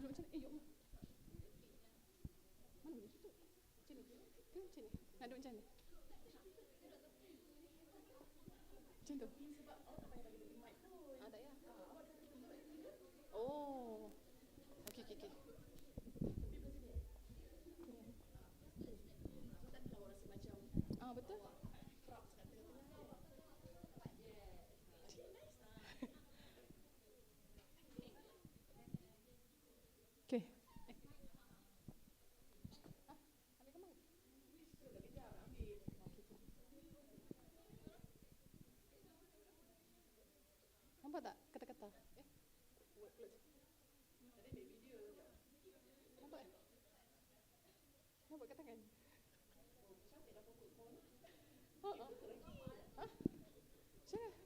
Duduk macam ni. Mana boleh duduk? Macam ni ke macam ni? Nak duduk macam ni? Macam tu? Tak payah. Oh. Okey. Betul. Okey. Ambil gambar. Nampak tak kata-kata? Nampak? Nampak kat tangan? Oh. Hah? Macam mana?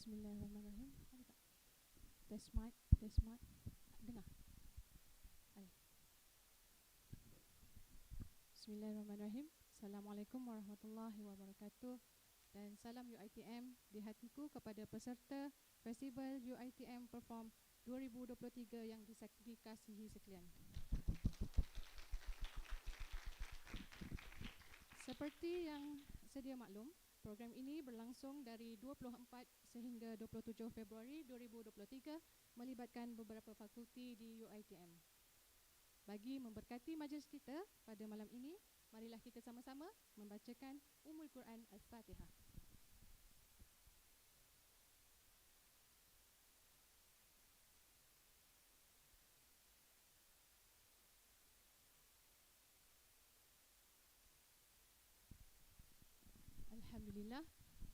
Bismillahirrahmanirrahim. Ada tak? Test mic, test mic. Dengar. Ada. Bismillahirrahmanirrahim. Assalamualaikum warahmatullahi wabarakatuh. Dan salam UiTM di hatiku kepada peserta Festival UiTM Perform 2023 yang dikasihi sekalian. Seperti yang sedia maklum, program ini berlangsung dari 24 sehingga 27 Februari 2023 melibatkan beberapa fakulti di UiTM. Bagi memberkati majlis kita pada malam ini, marilah kita sama-sama membacakan Ummul Quran Al-Fatihah. Alhamdulillah,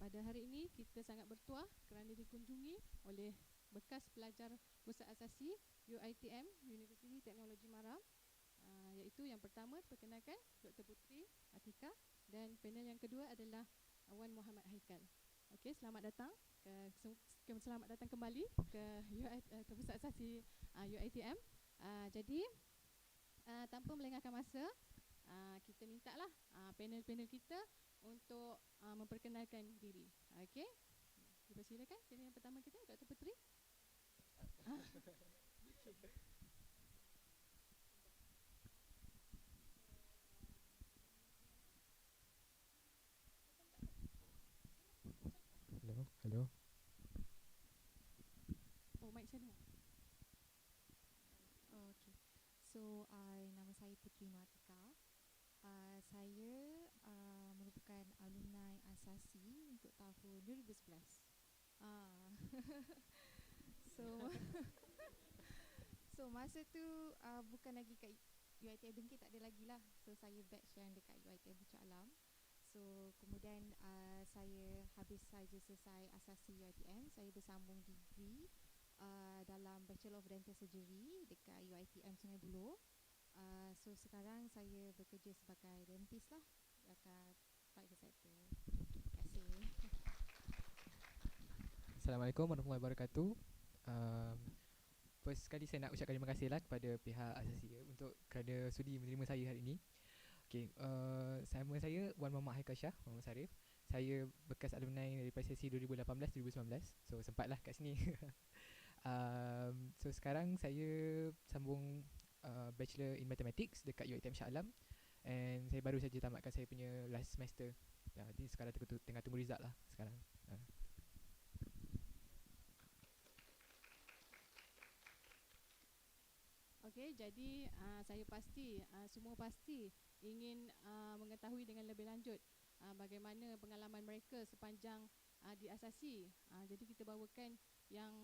pada hari ini kita sangat bertuah kerana dikunjungi oleh bekas pelajar Bersama Asasi UiTM Universiti Teknologi Mara, iaitu yang pertama perkenalkan Dr. Putri Atika dan panel yang kedua adalah Wan Muhammad Haikal. Okey, selamat datang selamat datang kembali ke Bersama Asasi UiTM. Jadi tanpa melengahkan masa, kita mintalah panel-panel kita untuk memperkenalkan diri. Okey. Dipersilakan panel yang pertama kita, Dr. Putri. Hello. Oh, mic saya dengar. Okay. So, nama saya Putri Nuatika. Saya merupakan Alumni Asasi untuk tahun 2011. So masa tu bukan lagi kat UiTM Dengki, tak ada lagi lah. So saya batch yang dekat UiTM Puncak Alam. So kemudian saya habis saja selesai Asasi UiTM, saya bersambung degree dalam Bachelor of Dental Surgery dekat UiTM Sungai Buloh. So sekarang saya bekerja sebagai dentist lah dekat private sector. Terima kasih. Assalamualaikum warahmatullahi wabarakatuh. First sekali saya nak ucapkan terima kasih lah kepada pihak Asasi untuk kerana sudi menerima saya hari ini. Okay, nama saya Wan Muhammad Haikal Shah, Muhammad Sarif. Saya bekas alumni daripada sesi 2018-2019. So sempatlah kat sini. So sekarang saya sambung Bachelor in Mathematics dekat UiTM Shah Alam. And saya baru saja tamatkan saya punya last semester. Jadi sekarang tengah tunggu result lah sekarang. Okey, jadi saya pasti, semua pasti ingin mengetahui dengan lebih lanjut bagaimana pengalaman mereka sepanjang di Asasi. Jadi kita bawakan yang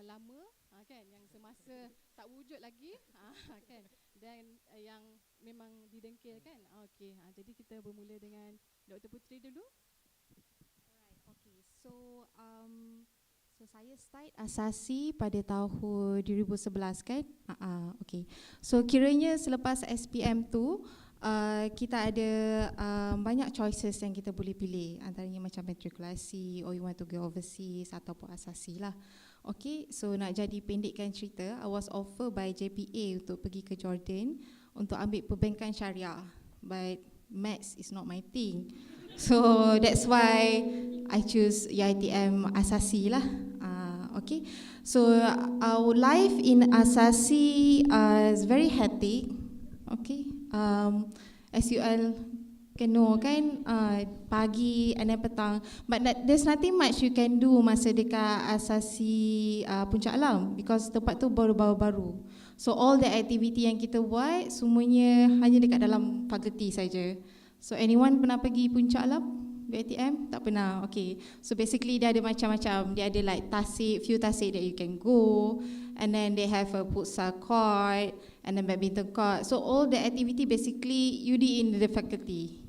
lama, kan, yang semasa tak wujud lagi, kan, dan yang memang didengkil, kan. Okey, jadi kita bermula dengan Dr. Putri dulu. Alright, okay. So saya start Asasi pada tahun 2011, kan. Okay. So kiranya selepas SPM tu kita ada banyak choices yang kita boleh pilih, antaranya macam matrikulasi, or you want to go overseas, ataupun Asasi lah. Okay, so nak jadi pendekkan cerita, I was offered by JPA untuk pergi ke Jordan untuk ambil perbankan syariah, but maths is not my thing. So that's why I choose UiTM Asasi lah. Okay, so our life in Asasi is very hectic. Okay, as you all can know, kan, pagi and then petang, but there's nothing much you can do masa dekat Asasi Puncak Alam because tempat tu baru-baru. So all the activity yang kita buat semuanya hanya dekat dalam fakulti saja. So anyone pernah pergi Puncak Alam? UiTM? Tak pernah. Okay, so basically dia ada macam-macam. Dia ada like tasik, few tasik that you can go, and then they have a futsal court and then badminton court. So all the activity basically you did in the faculty,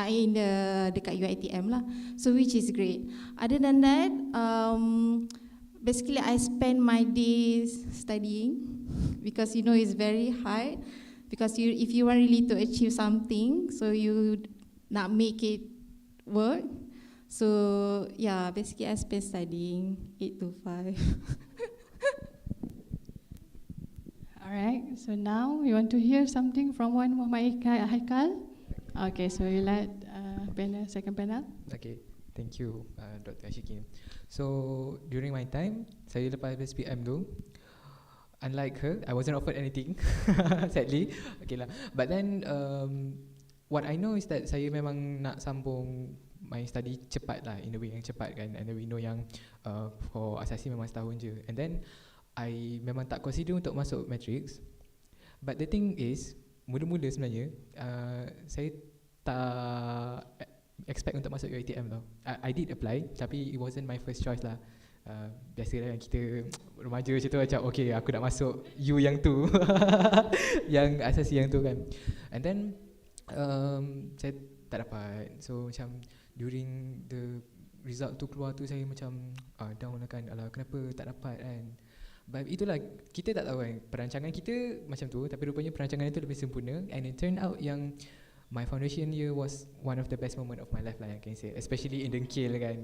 in the dekat UiTM lah. So which is great. Other than that, basically I spend my days studying because you know it's very hard. Because if you want really to achieve something, so you nak make it work. So yeah, basically I spent studying 8 to 5. Alright, so now we want to hear something from one Muhammad Haikal. Okay, so you let panel, second panel. Okay, thank you Dr. Ashikin. So during my time, saya lepas SPM tu, unlike her, I wasn't offered anything sadly. Okay lah. But then what I know is that saya memang nak sambung my study cepat lah, in a way yang cepat kan. And then we know yang for asasi memang setahun je. And then I memang tak consider untuk masuk matrix. But the thing is, mula-mula sebenarnya saya tak expect untuk masuk UiTM tau. I did apply, tapi it wasn't my first choice lah. Biasalah yang kita remaja macam tu, macam okay aku nak masuk U yang tu yang asasi yang tu kan. And then saya tak dapat. So macam during the result tu keluar tu, saya macam down lah kan. Alah, kenapa tak dapat kan. But itulah, kita tak tahu kan, perancangan kita macam tu, tapi rupanya perancangan itu lebih sempurna. And it turned out yang my foundation year was one of the best moment of my life lah, yang can say, especially in Dengkil kan.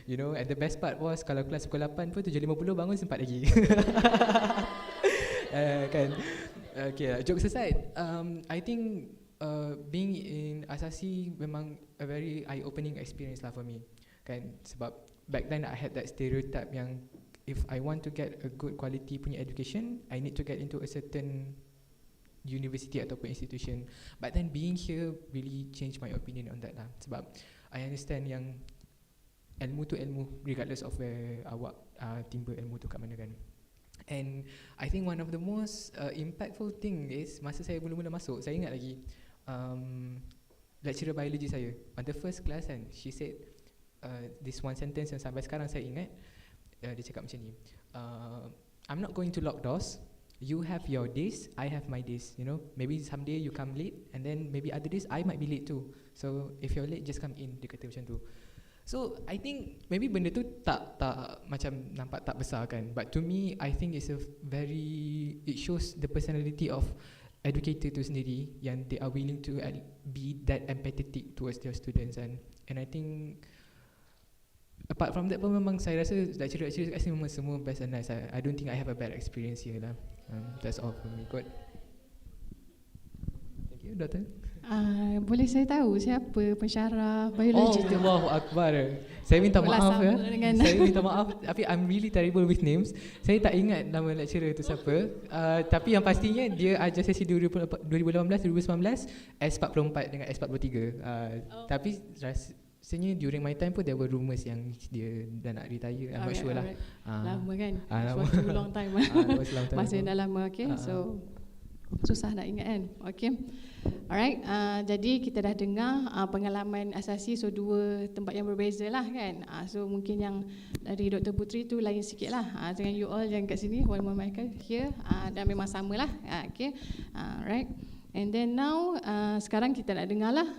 You know, and the best part was kalau kelas pukul 8 pun 7.50 bangun sempat lagi. Kan. Okay, jokes aside, I think being in Asasi memang a very eye-opening experience lah for me kan. Sebab back then I had that stereotype yang if I want to get a good quality punya education, I need to get into a certain university ataupun institution. But then being here really changed my opinion on that lah. Sebab I understand yang ilmu tu ilmu regardless of where awak timba ilmu tu kat mana kan. And I think one of the most impactful thing is masa saya mula-mula masuk, saya ingat lagi lecturer biology saya on the first class kan, she said this one sentence yang sampai sekarang saya ingat. Dia cakap macam ni, I'm not going to lock doors. You have your days, I have my days. You know, maybe someday you come late, and then maybe other days I might be late too. So if you're late, just come in. Dia kata macam tu. So I think maybe benda tu tak macam nampak tak besar kan. But to me, I think it's it shows the personality of educator tu sendiri, yang they are willing to be that empathetic towards their students and I think apart from that pun memang saya rasa lecturer kat sini memang semua best and nice. I don't think I have a bad experience here lah. That's all for me. Good. Thank you, Doctor. Boleh saya tahu siapa pensyarah biologi tu? Allahu Akbar. Saya minta maaf ya. Saya minta maaf, tapi I'm really terrible with names. Saya tak ingat nama lecturer tu siapa. Tapi yang pastinya dia ajar sesi 2018-2019 S44 dengan S43. Tapi rasanya during my time pun there were rumours yang dia dah nak retire. I'm not sure lah. Lama kan? Lama. Suatu long time. Masa dah lama, okay. So susah nak ingat kan. Okay. Alright, jadi kita dah dengar pengalaman asasi, so dua tempat yang berbeza lah kan. So mungkin yang dari Dr. Putri tu lain sikit lah dengan you all yang kat sini, Wan Michael here, dan memang sama lah. Okay, alright. And then now sekarang kita nak dengar lah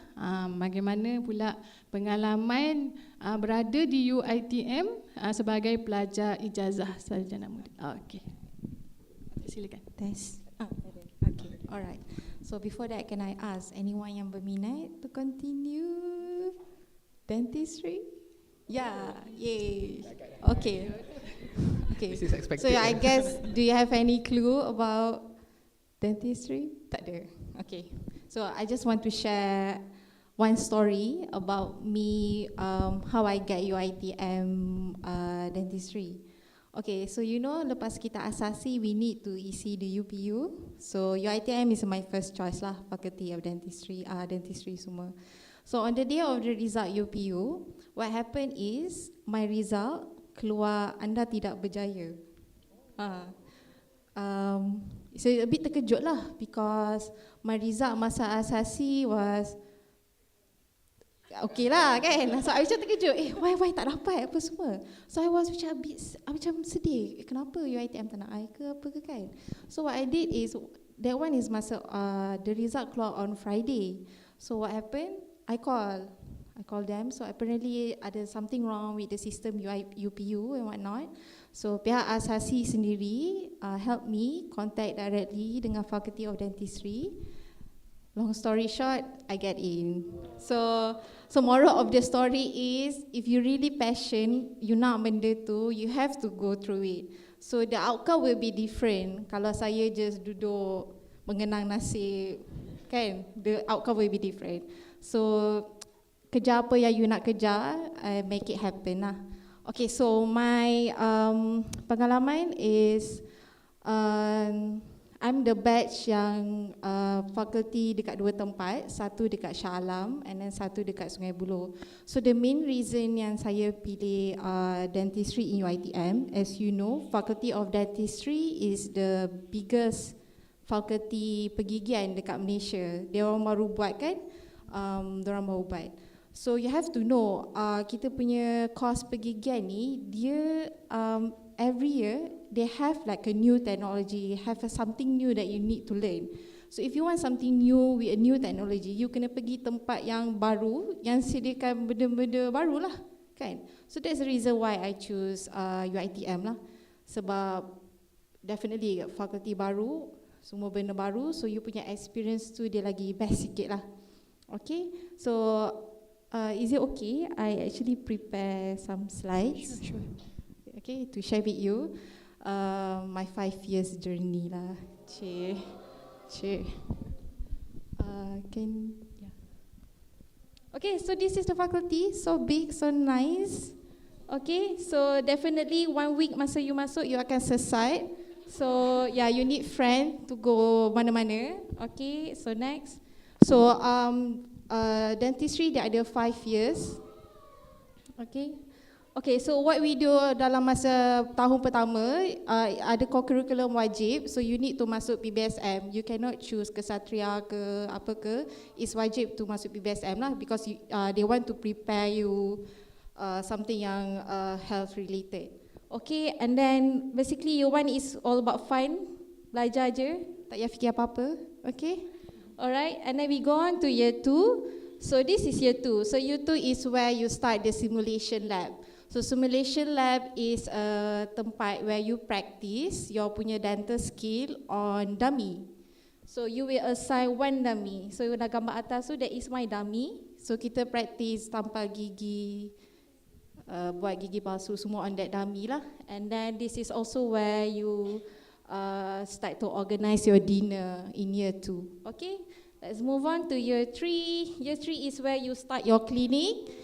bagaimana pula pengalaman berada di UiTM sebagai pelajar ijazah sarjana muda. Okay, silakan. Test. Okay, alright. So before that, can I ask anyone yang berminat to continue dentistry? Yeah, yay. Okay. Okay. This is expected. So I guess, do you have any clue about dentistry? Tak ada. Okay. So I just want to share one story about me, how I get UiTM dentistry. Okay, so you know lepas kita asasi, we need to isi the UPU. So UiTM is my first choice lah, Faculty of Dentistry, dentistry semua. So on the day of the result UPU, what happened is my result keluar anda tidak berjaya. So a bit terkejut lah because my result masa asasi was okay lah kan. So I macam terkejut, why tak dapat apa semua. So I was macam a bit macam sedih, kenapa UiTM tak nak I ke apa ke kan. So what I did is, that one is masa the result keluar on Friday. So what happened, I call them. So apparently ada something wrong with the system UPU and whatnot. So pihak asasi sendiri help me contact directly dengan Faculty of Dentistry. long story short, I get in. So moral of the story is, if you really passion, you nak benda tu, you have to go through it. So the outcome will be different. Kalau saya just duduk mengenang nasib, kan, the outcome will be different. So kejar apa yang you nak kejar, make it happen lah. Okay, so my pengalaman is I'm the batch yang fakulti dekat 2 tempat, satu dekat Shah Alam and then satu dekat Sungai Buloh. So the main reason yang saya pilih dentistry in UiTM, as you know, Faculty of Dentistry is the biggest fakulti pergigian dekat Malaysia. Dia orang baru buat kan, dia orang baru buat. So you have to know, kita punya course pergigian ni, dia every year they have like a new technology, have something new that you need to learn. So if you want something new with a new technology, you kena pergi tempat yang baru, yang sediakan benda-benda baru lah, kan? So that's the reason why I choose UiTM lah. Sebab definitely fakulti baru, semua benda baru, so you punya experience tu dia lagi best sikit lah. Okay, so is it okay? I actually prepare some slides. Sure. Okay, to share with you my 5 years journey lah. Cik. Yeah. Okay, so this is the faculty, so big, so nice. Okay, so definitely 1 week masa you masuk, you akan sesat. So yeah, you need friend to go mana-mana. Okay, so next. So dentistry dia ada 5 years. Okay, so what we do dalam masa tahun pertama, ada co-curriculum wajib, so you need to masuk PBSM. You cannot choose kesatria ke apa ke, it's wajib to masuk PBSM lah, because they want to prepare you something yang health related. Okay, and then basically year 1 is all about fun, belajar je, tak payah fikir apa-apa. Okay, alright, and then we go on to year 2. So this is year 2. So year 2 is where you start the simulation lab. So simulation lab is a tempat where you practice your punya dental skill on dummy. So you will assign 1 dummy. So you nak gambar atas tu, that is my dummy. So kita practice tampal gigi, buat gigi palsu semua on that dummy lah. And then this is also where you start to organize your dinner in year 2. Okay, let's move on to year 3. Year 3 is where you start your clinic.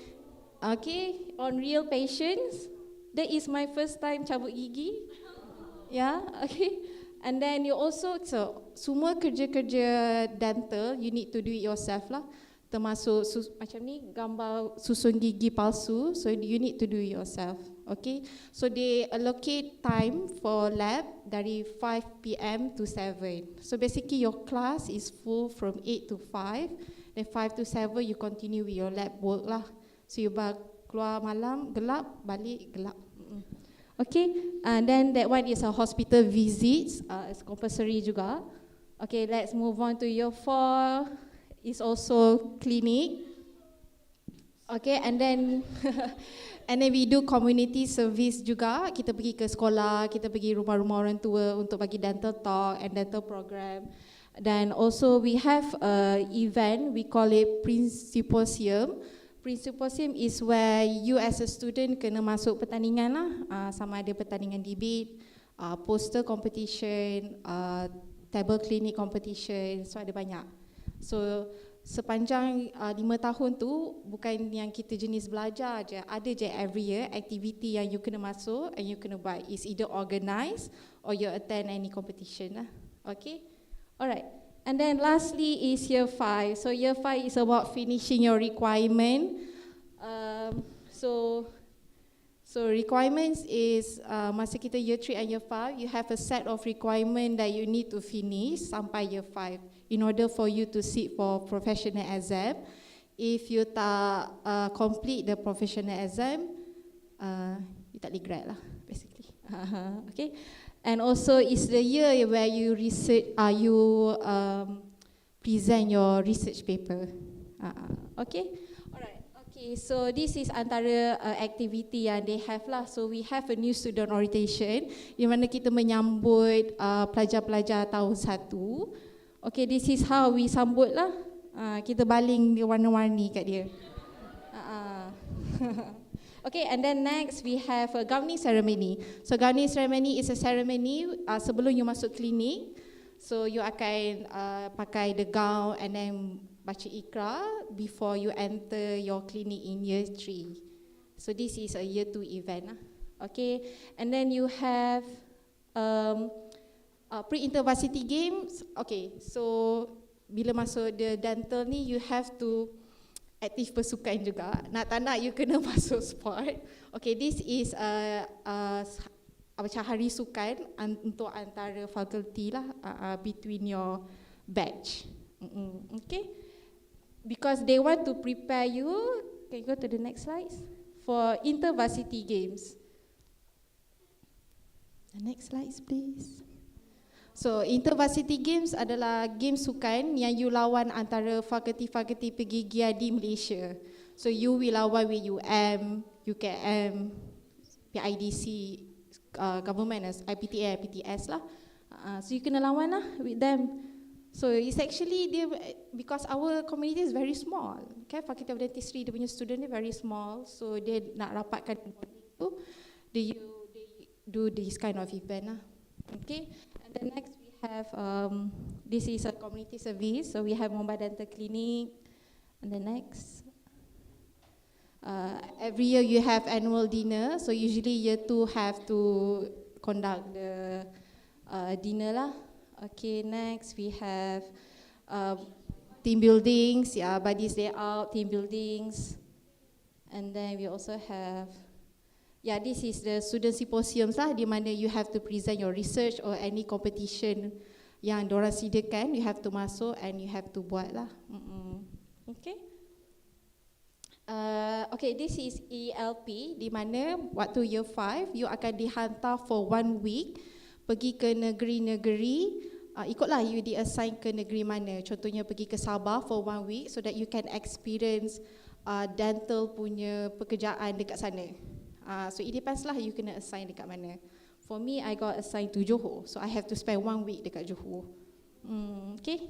Okay, on real patients. That is my first time cabut gigi. Yeah, okay. And then you also, so semua kerja-kerja dental you need to do it yourself lah. Termasuk macam ni, gambar susun gigi palsu, so you need to do it yourself. Okay, so they allocate time for lab dari 5 PM to 7. So basically your class is full from 8 to 5, then 5 to 7 you continue with your lab work lah. So you keluar malam, gelap, balik, gelap. Okay, and then that one is a hospital visits, it's compulsory juga. Okay, let's move on to year 4, is also clinic. Okay, and then and then we do community service juga. Kita pergi ke sekolah, kita pergi rumah-rumah orang tua untuk bagi dental talk and dental program. Then also we have a event, we call it Principosium. Principosium is where you as a student kena masuk pertandingan lah, sama ada pertandingan debate, poster competition, table clinic competition, so ada banyak. So sepanjang 5 tahun tu, bukan yang kita jenis belajar je, ada je every year activity yang you kena masuk and you kena buat. It's either organize or you attend any competition lah. Okay, alright. And then lastly is year 5. So year 5 is about finishing your requirement. So requirements is masa kita year 3 and year 5, you have a set of requirement that you need to finish sampai year 5 in order for you to sit for professional exam. If you tak complete the professional exam, you tak boleh grad lah basically. Okay. And also it's the year where you research, present your research paper. Okay, alright. Okay, so this is antara activity yang they have lah. So we have a new student orientation, di mana kita menyambut pelajar-pelajar tahun 1 Okay, this is how we sambut lah. Kita baling dia warna-warni kat dia. Okay, and then next we have a gowning ceremony. So gowning ceremony is a ceremony sebelum you masuk klinik. So you akan pakai the gown and then baca ikrar before you enter your clinic in year 3. So this is a year 2 event. Okay, and then you have pre-intervarsity games. Okay, so bila masuk the dental ni, you have to aktif bersukan juga. Nak tak nak, you kena masuk sport. Okay, this is macam hari sukan untuk antara fakulti lah, between your batch. Okay, because they want to prepare you. Can you go to the next slide? For intervarsity games. The next slide please. So intervarsity games adalah game sukan yang you lawan antara fakulti-fakulti pergi GIA di Malaysia. So you will lawan with UM, UKM, PIDC, government as IPTA, PTS lah. So you kena lawan lah with them. So it's actually because our community is very small. Okay, Faculty of Dentistry dia punya student dia very small. So dia nak rapatkan itu, they do this kind of event lah. Okay, and then next we have this is a community service. So we have mobile dental clinic. And then next, every year you have annual dinner. So usually year 2 have to conduct the dinner lah. Okay, next we have team buildings, buddies day out, team buildings. And then we also have, this is the student symposiums lah, di mana you have to present your research or any competition yang diorang sediakan, you have to masuk and you have to buat lah. Okay. Okay, this is ELP, di mana waktu year 5, you akan dihantar for 1 week, pergi ke negeri-negeri, ikutlah you di-assign ke negeri mana. Contohnya pergi ke Sabah for 1 week so that you can experience dental punya pekerjaan dekat sana. So it depends lah you kena assign dekat mana. For me, I got assigned to Johor, so I have to spend 1 week dekat Johor. Okay.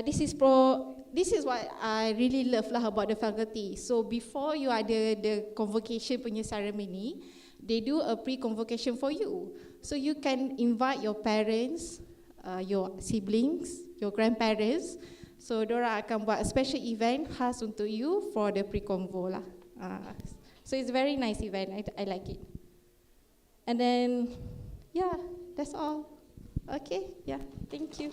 This is what I really love lah about the faculty. So before you ada the convocation punya ceremony, they do a pre-convocation for you. So you can invite your parents, your siblings, your grandparents. So diorang akan buat a special event khas untuk you for the pre-convo lah. So it's a very nice event, I like it. And then, that's all. Okay, thank you.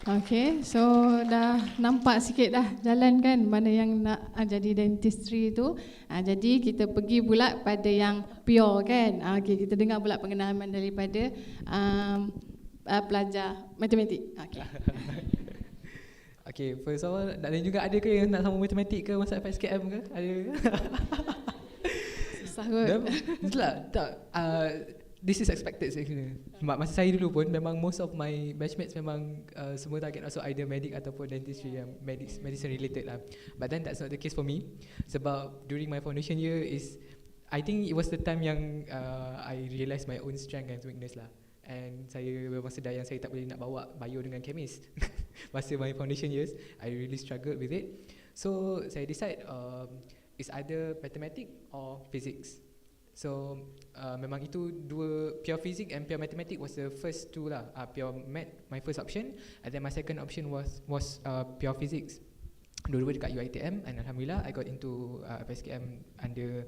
Okay, so dah nampak sikit dah jalan kan mana yang nak jadi dentistry tu. Jadi kita pergi pula pada yang pure kan. Okay, kita dengar pula pengalaman daripada pelajar matematik. Okay. Okay, first of all, nak tanya juga ada ke yang nak sama matematik ke masa FSKM ke? Ada ke? Susah kot. Tak. This is expected actually. Masa saya dulu pun memang most of my batchmates memang semua target masuk either medic ataupun dentistry yang medicine related lah. But then that's not the case for me. Sebab during my foundation year I think it was the time yang I realised my own strength and weakness lah. And saya memang sedar yang saya tak boleh nak bawa bio dengan chemist. Masa my foundation years, I really struggled with it. So saya decide it's either mathematics or physics. So memang itu dua, pure physics and pure mathematics was the first two lah. Pure math my first option, and then my second option was pure physics. Dua-dua dekat UiTM, and alhamdulillah I got into PSKM under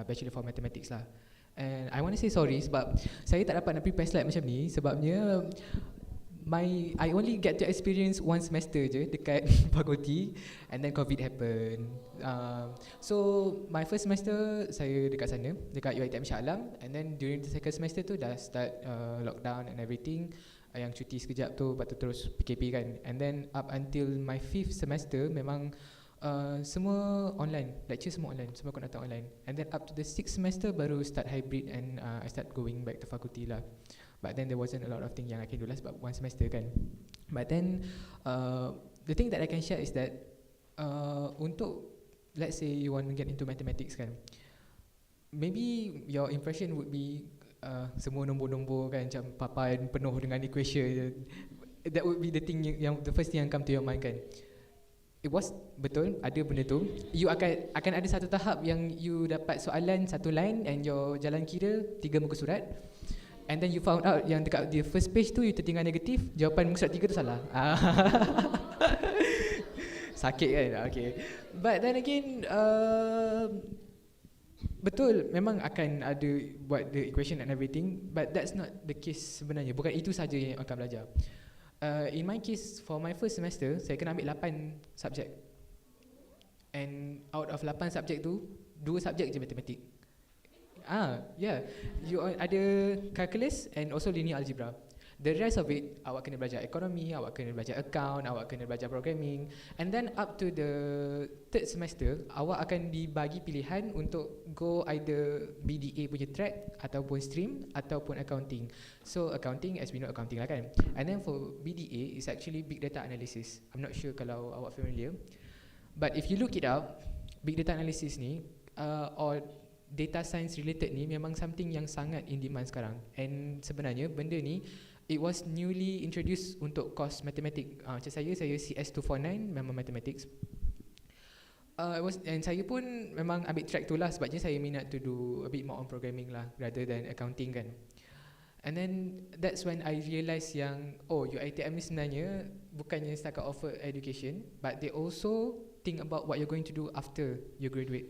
Bachelor for Mathematics lah. And I want to say sorry sebab saya tak dapat nak prepare slide macam ni sebabnya I only get to experience one semester je dekat fakulti, and then COVID happened. So my first semester saya dekat sana, dekat UiTM Shah Alam, and then during the second semester tu dah start lockdown and everything. Yang cuti sekejap tu lepas tu terus PKP kan. And then up until my 5th semester memang semua online, lecture semua online, semua kena datang online. And then up to the 6th semester baru start hybrid and I start going back to faculty lah. But then there wasn't a lot of things yang I can do lah sebab one semester kan. But then the thing that I can share is that untuk, let's say you want to get into mathematics kan, maybe your impression would be semua nombor-nombor kan, macam papan penuh dengan equation. That would be the thing yang the first thing yang come to your mind kan. It was betul, ada benda tu. You akan ada satu tahap yang you dapat soalan satu line and your jalan kira 3 muka surat. And then you found out yang dekat the first page tu you tertinggal negatif, jawapan muka surat 3 tu salah. Sakit kan? Okay. But then again, betul, memang akan ada buat the equation and everything, but that's not the case sebenarnya. Bukan itu saja yang akan belajar. In my case, for my first semester, saya kena ambil 8 subjek. And out of 8 subjek tu, 2 subjek je matematik. Yeah, you ada calculus and also linear algebra. The rest of it, awak kena belajar ekonomi, awak kena belajar account, awak kena belajar programming. And then up to the third semester, awak akan dibagi pilihan untuk go either BDA punya track, ataupun stream, ataupun accounting. So accounting, as we know accounting lah kan. And then for BDA, it's actually big data analysis. I'm not sure kalau awak familiar. But if you look it up, big data analysis ni, or data science related ni memang something yang sangat in demand sekarang. And sebenarnya benda ni, it was newly introduced untuk course matematik. Macam saya CS249 memang mathematics. And saya pun memang ambil track tu lah, sebabnya saya minat to do a bit more on programming lah rather than accounting kan. And then that's when I realise yang UiTM ni sebenarnya bukannya setakat offer education, but they also think about what you're going to do after you graduate.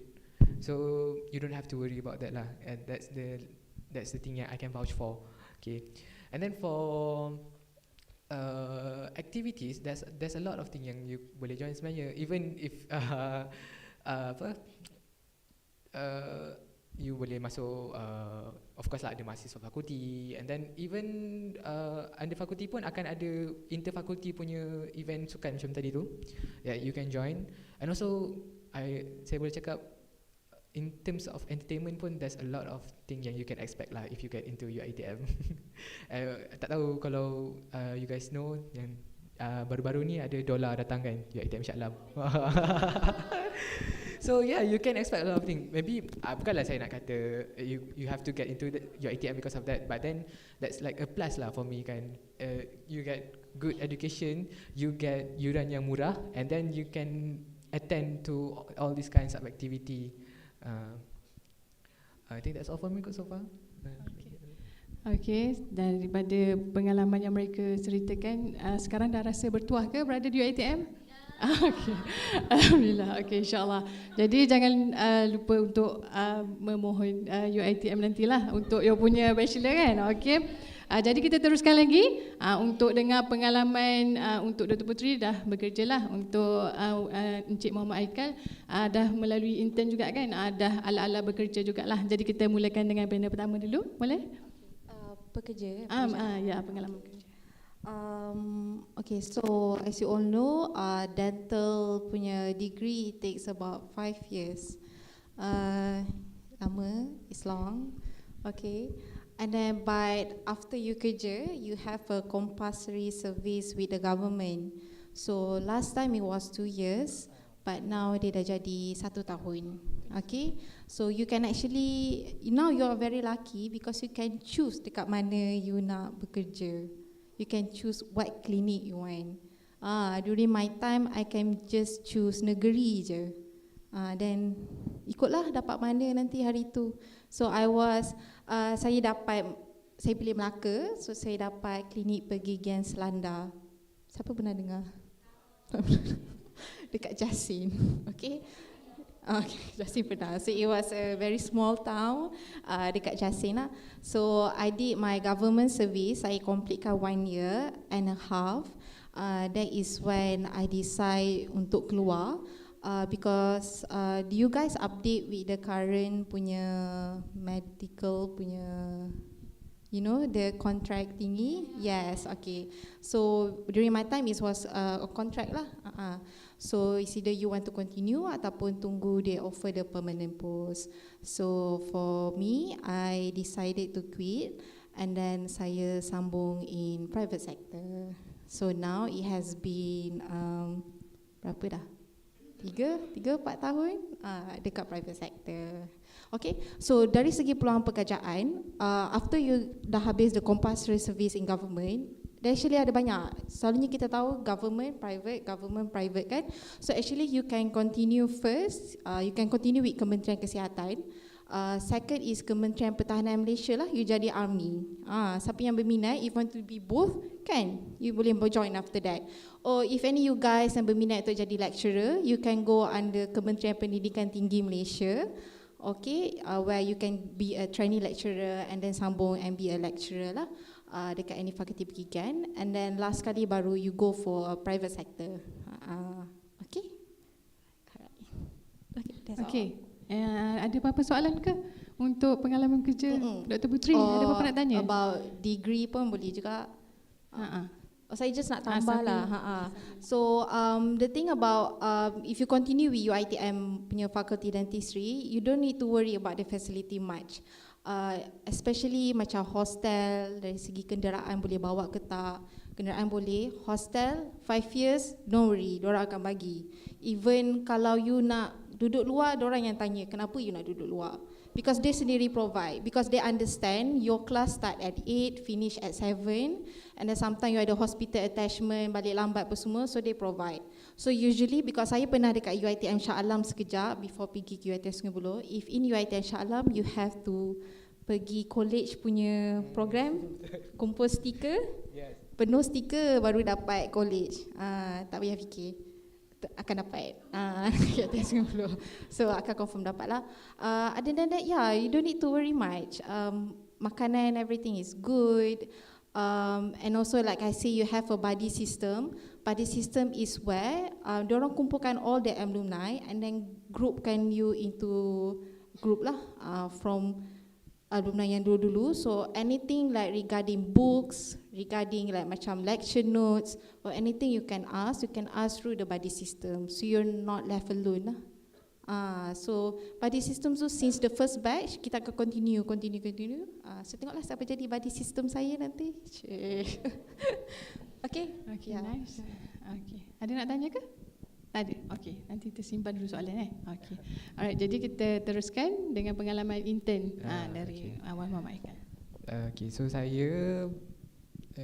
So you don't have to worry about that lah. And that's the thing yang I can vouch for. Okay. And then for activities, there's a lot of thing yang you boleh join sebenarnya. Even if you boleh masuk, of course lah ada mahasiswa fakulti. And then even under fakulti pun akan ada interfakulti punya event sukan macam tadi tu, you can join. And also saya boleh cakap, in terms of entertainment pun, there's a lot of thing yang you can expect lah if you get into UiTM. Tak tahu kalau you guys know yang baru-baru ni ada dolar datang kan, UiTM Shah Alam. So yeah, you can expect a lot of things. Maybe bukanlah saya nak kata you have to get into UiTM because of that, but then that's like a plus lah for me kan. You get good education, you get yuran yang murah, and then you can attend to all these kinds of activity. I think that's all for me so far. Okay, daripada pengalaman yang mereka ceritakan, sekarang dah rasa bertuah ke berada di UiTM? Okay. Alhamdulillah. Okay, insyaAllah. Jadi jangan lupa untuk memohon UiTM nantilah untuk your punya bachelor kan. Okay. Jadi kita teruskan lagi untuk dengar pengalaman untuk Dr. Puteri dah bekerja lah. Untuk Encik Muhammad Aikal dah melalui intern juga kan, dah ala-ala bekerja jugalah. Jadi kita mulakan dengan panel pertama dulu, boleh? Pekerja. Ya, pengalaman bekerja. Okay, so as you all know, dental punya degree takes about 5 years. Lama, it's long. Okay. And then but after you kerja, you have a compulsory service with the government. So last time it was 2 years, but now dia dah jadi 1 tahun. Okay, so you can actually, now you are very lucky because you can choose dekat mana you nak bekerja. You can choose what clinic you want. During my time, I can just choose negeri je. Then ikutlah dapat mana nanti hari tu. So saya pilih Melaka, so saya dapat klinik pergigian Selanda. Siapa pernah dengar? Dekat Jasin. Okay. Jasin pernah. So it was a very small town dekat Jasin lah. So I did my government service. I completekan 1.5 years. That is when I decide untuk keluar. Because do you guys update with the current punya medical punya, you know, the contract thingy? Yes, okay. So during my time it was a contract lah. So it's either you want to continue ataupun tunggu they offer the permanent post. So for me, I decided to quit, and then saya sambung in private sector. So now it has been berapa dah? 3-4 tahun dekat private sector. Okay, so dari segi peluang pekerjaan, after you dah habis the compulsory service in government, actually ada banyak. Selalunya kita tahu government, private kan. So actually you can continue first, you can continue with Kementerian Kesihatan. Second is Kementerian Pertahanan Malaysia lah, you jadi army. Siapa yang berminat, if want to be both, kan, you boleh join after that. Or if any you guys yang berminat untuk jadi lecturer, you can go under Kementerian Pendidikan Tinggi Malaysia. Okay, where you can be a trainee lecturer and then sambung and be a lecturer lah dekat any fakulti pendidikan. And then last kali baru you go for a private sector. Okay. Okay, that's all. Ada apa-apa soalan ke untuk pengalaman kerja Dr. Putri? Ada apa-apa nak tanya? About degree pun boleh juga. Saya just nak tambah lah. So the thing about if you continue with UiTM punya faculty dentistry, you don't need to worry about the facility much. Especially macam hostel, dari segi kenderaan boleh bawa ke tak, kenderaan boleh. Hostel 5 years, don't worry, diorang akan bagi. Even kalau you nak duduk luar, diorang yang tanya kenapa you nak duduk luar. Because they sendiri provide, because they understand your class start at 8, finish at 7, and then sometimes you ada hospital attachment, balik lambat apa semua, so they provide. So usually, because saya pernah dekat UiTM Shah Alam sekejap before pergi ke UiTM Sungai Buloh, if in UiTM Shah Alam, you have to pergi college punya program, kumpul stiker, penuh stiker baru dapat college. Tak payah fikir, akan dapat. So akan confirm dapat lah. Other than that, yeah, you don't need to worry much. Makanan, everything is good. And also like I say, you have a buddy system. Buddy system is where diorang kumpulkan all the alumni and then groupkan you into group lah, from alumni yang dulu-dulu. So anything like regarding books, regarding like macam lecture notes or anything you can ask through the buddy system. So you're not left alone lah. So buddy system tu since the first batch kita akan continue. So tengoklah siapa jadi buddy system saya nanti. Okay, yeah. Nice. Okay. Ada nak tanya ke? Tak ada. Okay, nanti tersimpan dulu soalan Okay. Alright, jadi kita teruskan dengan pengalaman intern dari Wan Muhammad Haikal. Okay, so saya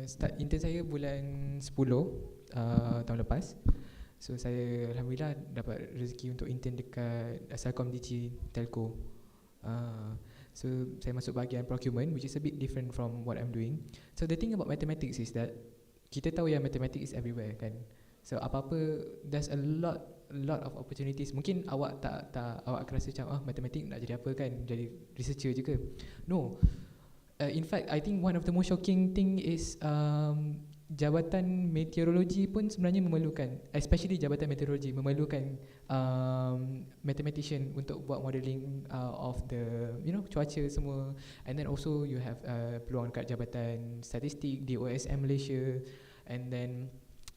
start intern saya bulan 10 tahun lepas. So saya alhamdulillah dapat rezeki untuk intern dekat Assalcom Digi Telco. So saya masuk bahagian procurement, which is a bit different from what I'm doing. So the thing about mathematics is that kita tahu yang mathematics is everywhere kan. So apa-apa, there's a lot of opportunities. Mungkin awak tak awak akan rasa macam matematik nak jadi apa kan, jadi researcher je ke? No. In fact, I think one of the most shocking thing is jabatan meteorologi pun sebenarnya memerlukan, especially jabatan meteorologi memerlukan mathematician untuk buat modelling of the cuaca semua. And then also you have peluang dekat jabatan statistik di OSM Malaysia. And then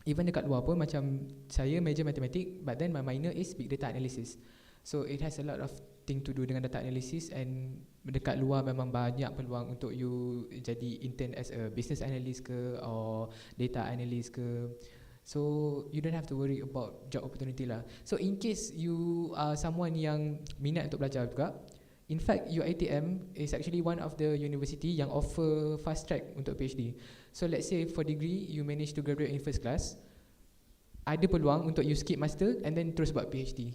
even dekat luar pun, macam saya major matematik, but then my minor is big data analysis. So it has a lot of thing to do dengan data analysis. And dekat luar memang banyak peluang untuk you jadi intern as a business analyst ke or data analyst ke. So you don't have to worry about job opportunity lah. So in case you are someone yang minat untuk belajar juga, in fact UiTM is actually one of the university yang offer fast track untuk PhD. So let's say for degree you manage to graduate in first class, ada peluang untuk you skip master and then terus buat PhD.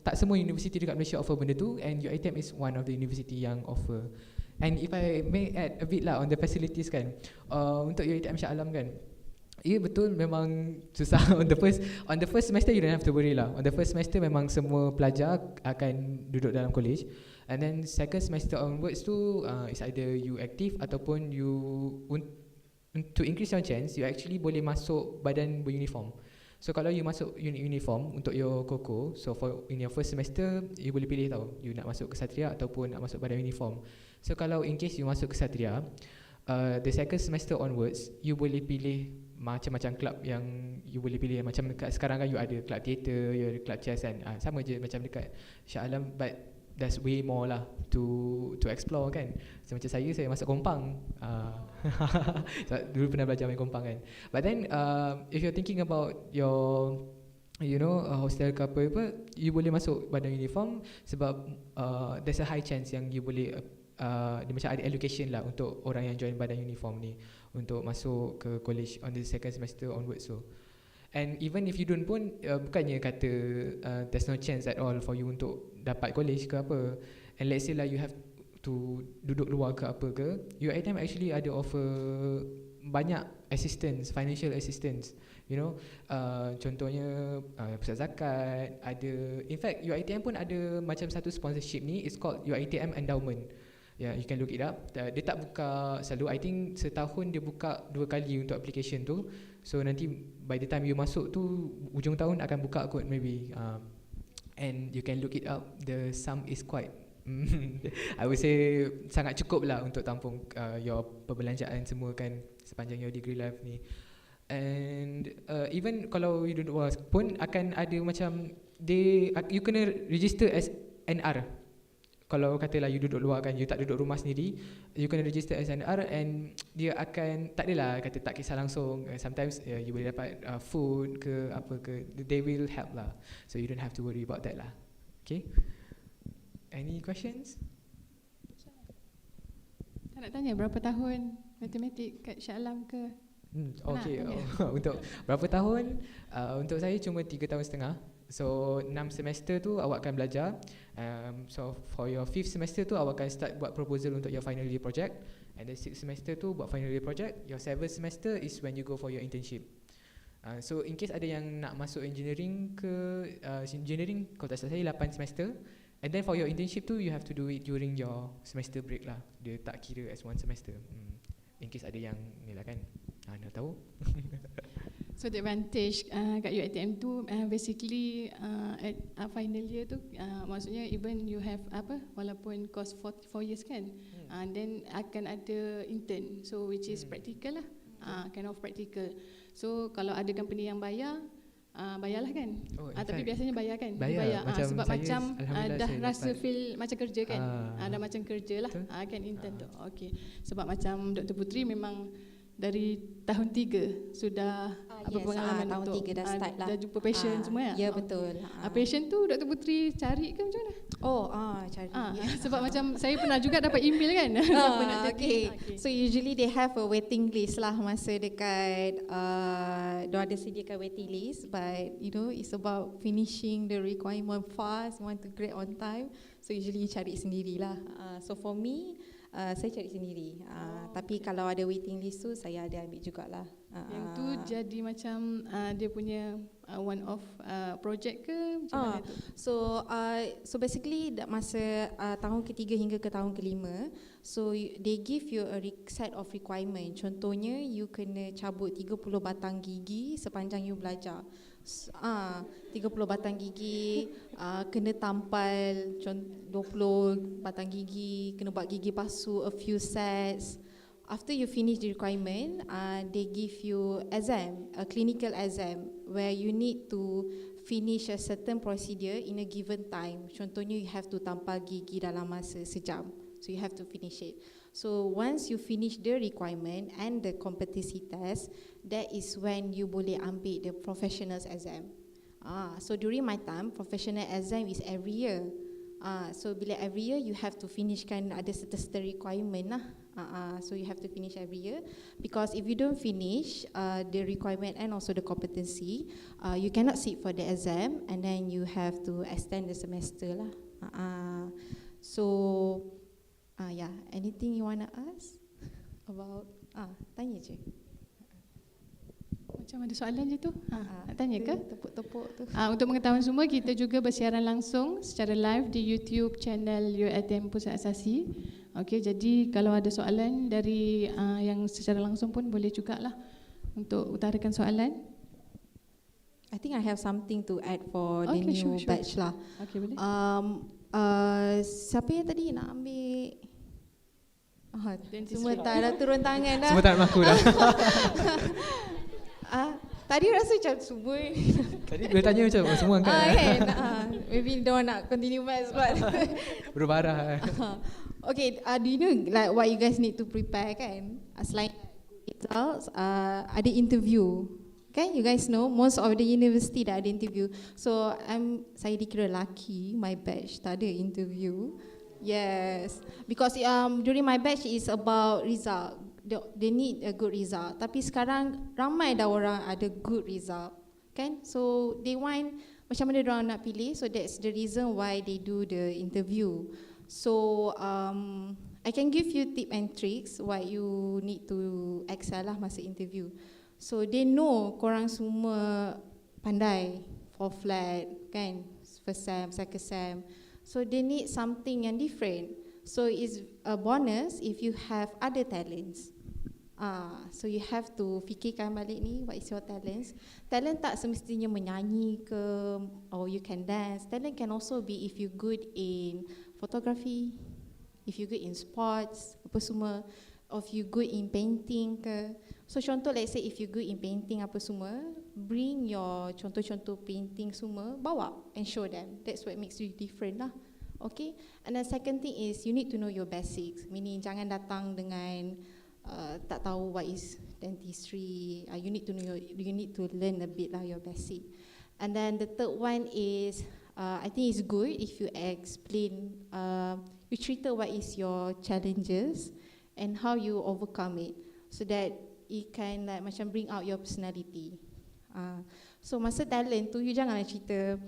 Tak semua universiti dekat Malaysia offer benda tu, and UiTM is one of the university yang offer. And if I may add a bit lah on the facilities kan, untuk UiTM Shah Alam kan, betul memang susah. On the first semester you don't have to worry lah. On the first semester memang semua pelajar akan duduk dalam college. And then second semester onwards tu is either you active ataupun you to increase your chance, you actually boleh masuk badan beruniform. So kalau you masuk unit uniform untuk your koko, so in your first semester you boleh pilih tau, you nak masuk Kesatria ataupun nak masuk badan uniform. So kalau in case you masuk Kesatria, the second semester onwards you boleh pilih macam-macam club yang you boleh pilih. Macam dekat sekarang kan you ada club theater, you ada club chess kan, sama je macam dekat Shah Alam, but there's way more lah to explore kan. So macam saya masuk kompang. Dulu pernah belajar main kompang kan. But then if you're thinking about your hostel ke apa, you boleh masuk badan uniform sebab there's a high chance yang you boleh dia macam ada allocation lah untuk orang yang join badan uniform ni untuk masuk ke college on the second semester onwards. So and even if you don't pun bukannya kata there's no chance at all for you untuk dapat college ke apa. And let's say lah you have to duduk luar ke apa ke, UiTM actually ada offer banyak assistance, financial assistance, contohnya pusat zakat ada. In fact UiTM pun ada macam satu sponsorship ni, it's called UiTM Endowment. You can look it up. Dia tak buka selalu, I think setahun dia buka 2 kali untuk application tu. So nanti by the time you masuk tu ujung tahun akan buka kot maybe. And you can look it up. The sum is quite I would say sangat cukup lah untuk tampung your perbelanjaan semua kan sepanjang your degree life ni. And even kalau you duduk luar pun akan ada macam you kena register as NR. Kalau katalah you duduk luar kan, you tak duduk rumah sendiri, you kena register as NR and dia akan, tak adalah kata tak kisah langsung, sometimes you boleh dapat food ke apa ke, they will help lah. So you don't have to worry about that lah. Okay, any questions? Tak nak tanya berapa tahun matematik kat Shah Alam ke? Okay, untuk berapa tahun? Untuk saya cuma 3 tahun setengah. So 6 semester tu awak akan belajar. So for your 5th semester tu awak akan start buat proposal untuk your final year project. And the 6th semester tu buat final year project. Your 7th semester is when you go for your internship. So in case ada yang nak masuk engineering ke, engineering kalau tak salah saya 8 semester. And then for your internship tu you have to do it during your semester break lah. Dia tak kira as 1 semester. In case ada yang ni lah kan, nak tahu. So the advantage kat UiTM tu basically at final year tu maksudnya even you have walaupun course 4 years kan, and then akan ada intern, so which is practical lah, kind of practical. So kalau ada company yang bayarlah kan, tapi biasanya bayar kan, bayar sebab macam dah rasa feel macam kerja kan, dah macam kerja lah kan intern tu. Okay, sebab macam Dr. Putri memang dari tahun 3 sudah pengalaman tahun untuk 3 dah start lah. Dah jumpa passion semua ya? Ya betul. Passion tu Dr. Putri cari ke macam mana? Cari. Sebab macam saya pernah juga dapat email kan. Okay. So usually they have a waiting list lah masa dekat diorang ada sediakan waiting list, but it's about finishing the requirement fast, want to grade on time. So usually you cari sendirilah. So for me saya cari sendiri. Tapi kalau ada waiting list tu saya ada ambil jugalah. Yang tu jadi macam dia punya one off project ke macam mana tu? So basically masa tahun ketiga hingga ke tahun kelima, so they give you a set of requirement. Contohnya you kena cabut 30 batang gigi sepanjang you belajar. 30 batang gigi, kena tampal 20 batang gigi, kena buat gigi palsu a few sets. After you finish the requirement, they give you exam, a clinical exam where you need to finish a certain procedure in a given time. Contohnya you have to tampal gigi dalam masa sejam. So you have to finish it. So once you finish the requirement and the competency test, that is when you boleh ambil the professionals exam. So during my time, professional exam is every year. So bila every year you have to finish kan, ada certain requirement lah. So you have to finish every year, because if you don't finish the requirement and also the competency, you cannot sit for the exam, and then you have to extend the semester lah. So yeah, anything you wanna ask about? Tanya je. Macam ada soalan je tu? Nak tanya ke? Tepuk-tepuk tu. Untuk pengetahuan semua, kita juga bersiaran langsung secara live di YouTube channel UiTM Pusat Asasi. Okey, jadi kalau ada soalan dari yang secara langsung pun boleh jugalah untuk utarakan soalan. I think I have something to add for the new batch lah. Okey, boleh. Siapa yang tadi nak ambil? Semua Dentistry. tak dah turun tangan dah. Semua tak mengaku dah. Tadi rasa macam semua. Tadi dia tanya macam semua angkat. Kan? Maybe dia nak continue maths but berbarah. Okay, do you know like what you guys need to prepare kan? Selain results, ada interview. Okay, you guys know most of the university that ada interview. So saya dikira lucky, my batch tak ada interview. Yes, because during my batch is about result. They need a good result. Tapi sekarang ramai dah orang ada good result, kan? So they want macam mana diorang nak pilih. So that's the reason why they do the interview. So I can give you tip and tricks what you need to excel lah masa interview. So they know korang semua pandai for flat, kan, first sem, second sem. So they need something yang different. So it's a bonus if you have other talents. So you have to fikirkan balik ni, what is your talents. Talent tak semestinya menyanyi ke, or you can dance. Talent can also be if you good in photography, if you good in sports, apa semua, or if you good in painting ke. So contoh, let's say if you good in painting apa semua, bring your contoh-contoh painting semua, bawa and show them. That's what makes you different lah. Okay. And the second thing is you need to know your basics. Meaning jangan datang dengan tak tahu what is dentistry. You need to learn a bit lah your basic. And then the third one is I think it's good if you explain, you treated what is your challenges and how you overcome it, so that it can like macam bring out your personality. So masa talent tu you janganlah cerita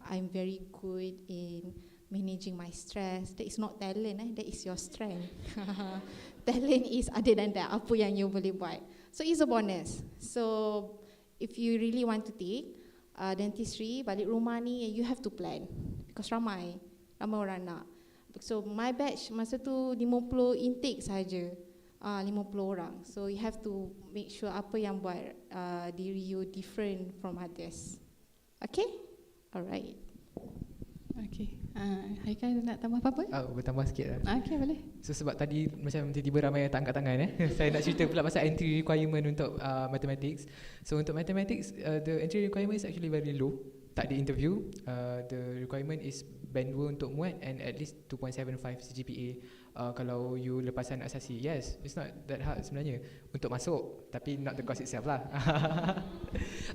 I'm very good in managing my stress. That is not talent, that is your strength. Talent is other than that, apa yang you boleh buat. So it's a bonus. So if you really want to take dentistry, balik rumah ni you have to plan, because ramai orang nak. So my batch masa tu 50 intake saja. 50 orang. So you have to make sure apa yang buat diri you different from others. Okay? Alright. Okay. Haikal nak tambah apa-apa? Bertambah sikit lah. Okay, boleh. So sebab tadi macam tiba-tiba ramai yang tak angkat tangan saya nak cerita pula pasal entry requirement untuk mathematics. So untuk mathematics, the entry requirement is actually very low. Tak ada interview. The requirement is band 2 untuk muat and at least 2.75 CGPA. Kalau you lepasan asasi, yes, it's not that hard sebenarnya untuk masuk, tapi not the course itself lah.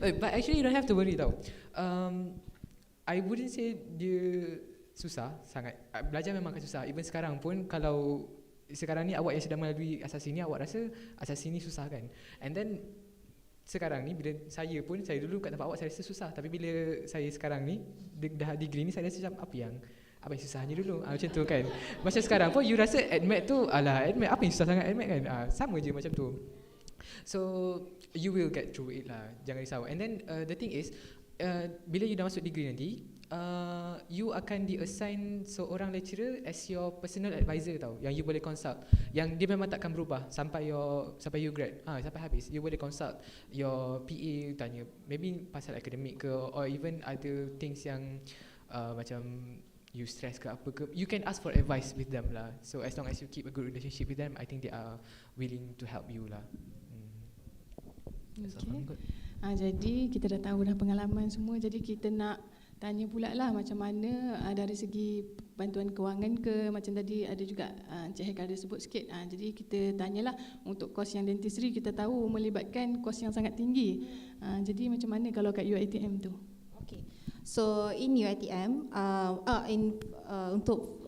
But actually you don't have to worry tau. I wouldn't say dia susah sangat. Belajar memang akan susah. Even sekarang pun, kalau sekarang ni awak yang sedang melalui asasi ni, awak rasa asasi ni susah kan. And then sekarang ni bila saya dulu kat tempat awak saya rasa susah, tapi bila saya sekarang ni dah degree ni, saya rasa macam apa yang susahnya dulu, macam tu kan. Macam sekarang pun you rasa admit tu, alah admit apa yang susah sangat admit kan, sama je macam tu. So you will get through it lah, jangan risau. And then the thing is, bila you dah masuk degree nanti, you akan di-assign seorang lecturer as your personal advisor tau, yang you boleh consult, yang dia memang takkan berubah sampai you grad, sampai habis. You boleh consult your PA, tanya maybe pasal akademik ke, or even other things yang macam you stress ke apa ke, you can ask for advice with them lah. So as long as you keep a good relationship with them, I think they are willing to help you lah. Okay. Jadi kita dah tahu dah pengalaman semua, jadi kita nak tanya pula lah macam mana dari segi bantuan kewangan ke, macam tadi ada juga Cik Haikal ada sebut sikit. Jadi kita tanyalah untuk kos yang dentistry, kita tahu melibatkan kos yang sangat tinggi. Jadi macam mana kalau kat UiTM tu? Okay. So in UiTM, untuk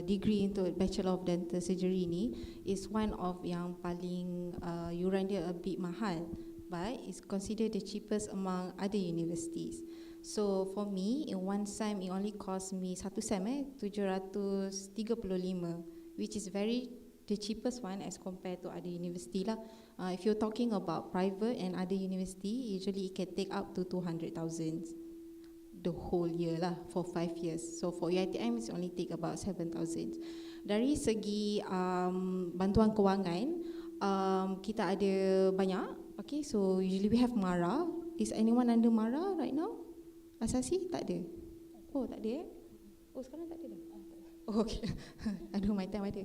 degree untuk Bachelor of Dental Surgery ni is one of yang paling yuran dia a bit mahal, but it's considered the cheapest among other universities. So for me, in one sem it only cost me satu sem 735, which is the cheapest one as compared to other university lah. If you're talking about private and other university, usually it can take up to 200,000 the whole year lah for 5 years. So for UiTM it's only take about 7,000. Dari segi bantuan kewangan, kita ada banyak. Okay, so usually we have MARA. Is anyone under MARA right now? Asasi tak ada. Oh tak ada Oh sekarang tak ada dah. Oh, okay. Aduh, my time ada.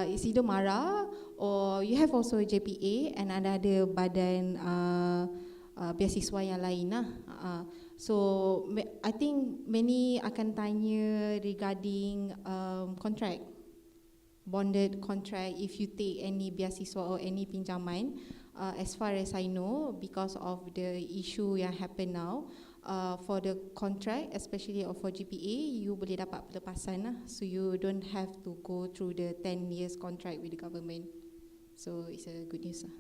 It's either MARA or you have also JPA and ada badan beasiswa yang lain lah. So I think many akan tanya regarding contract. bonded contract if you take any beasiswa or any pinjaman. As far as I know, because of the issue yang happen now, for the contract, especially for GPA, you boleh dapat pelepasan lah. So you don't have to go through the 10 years contract with the government. So it's a good news lah.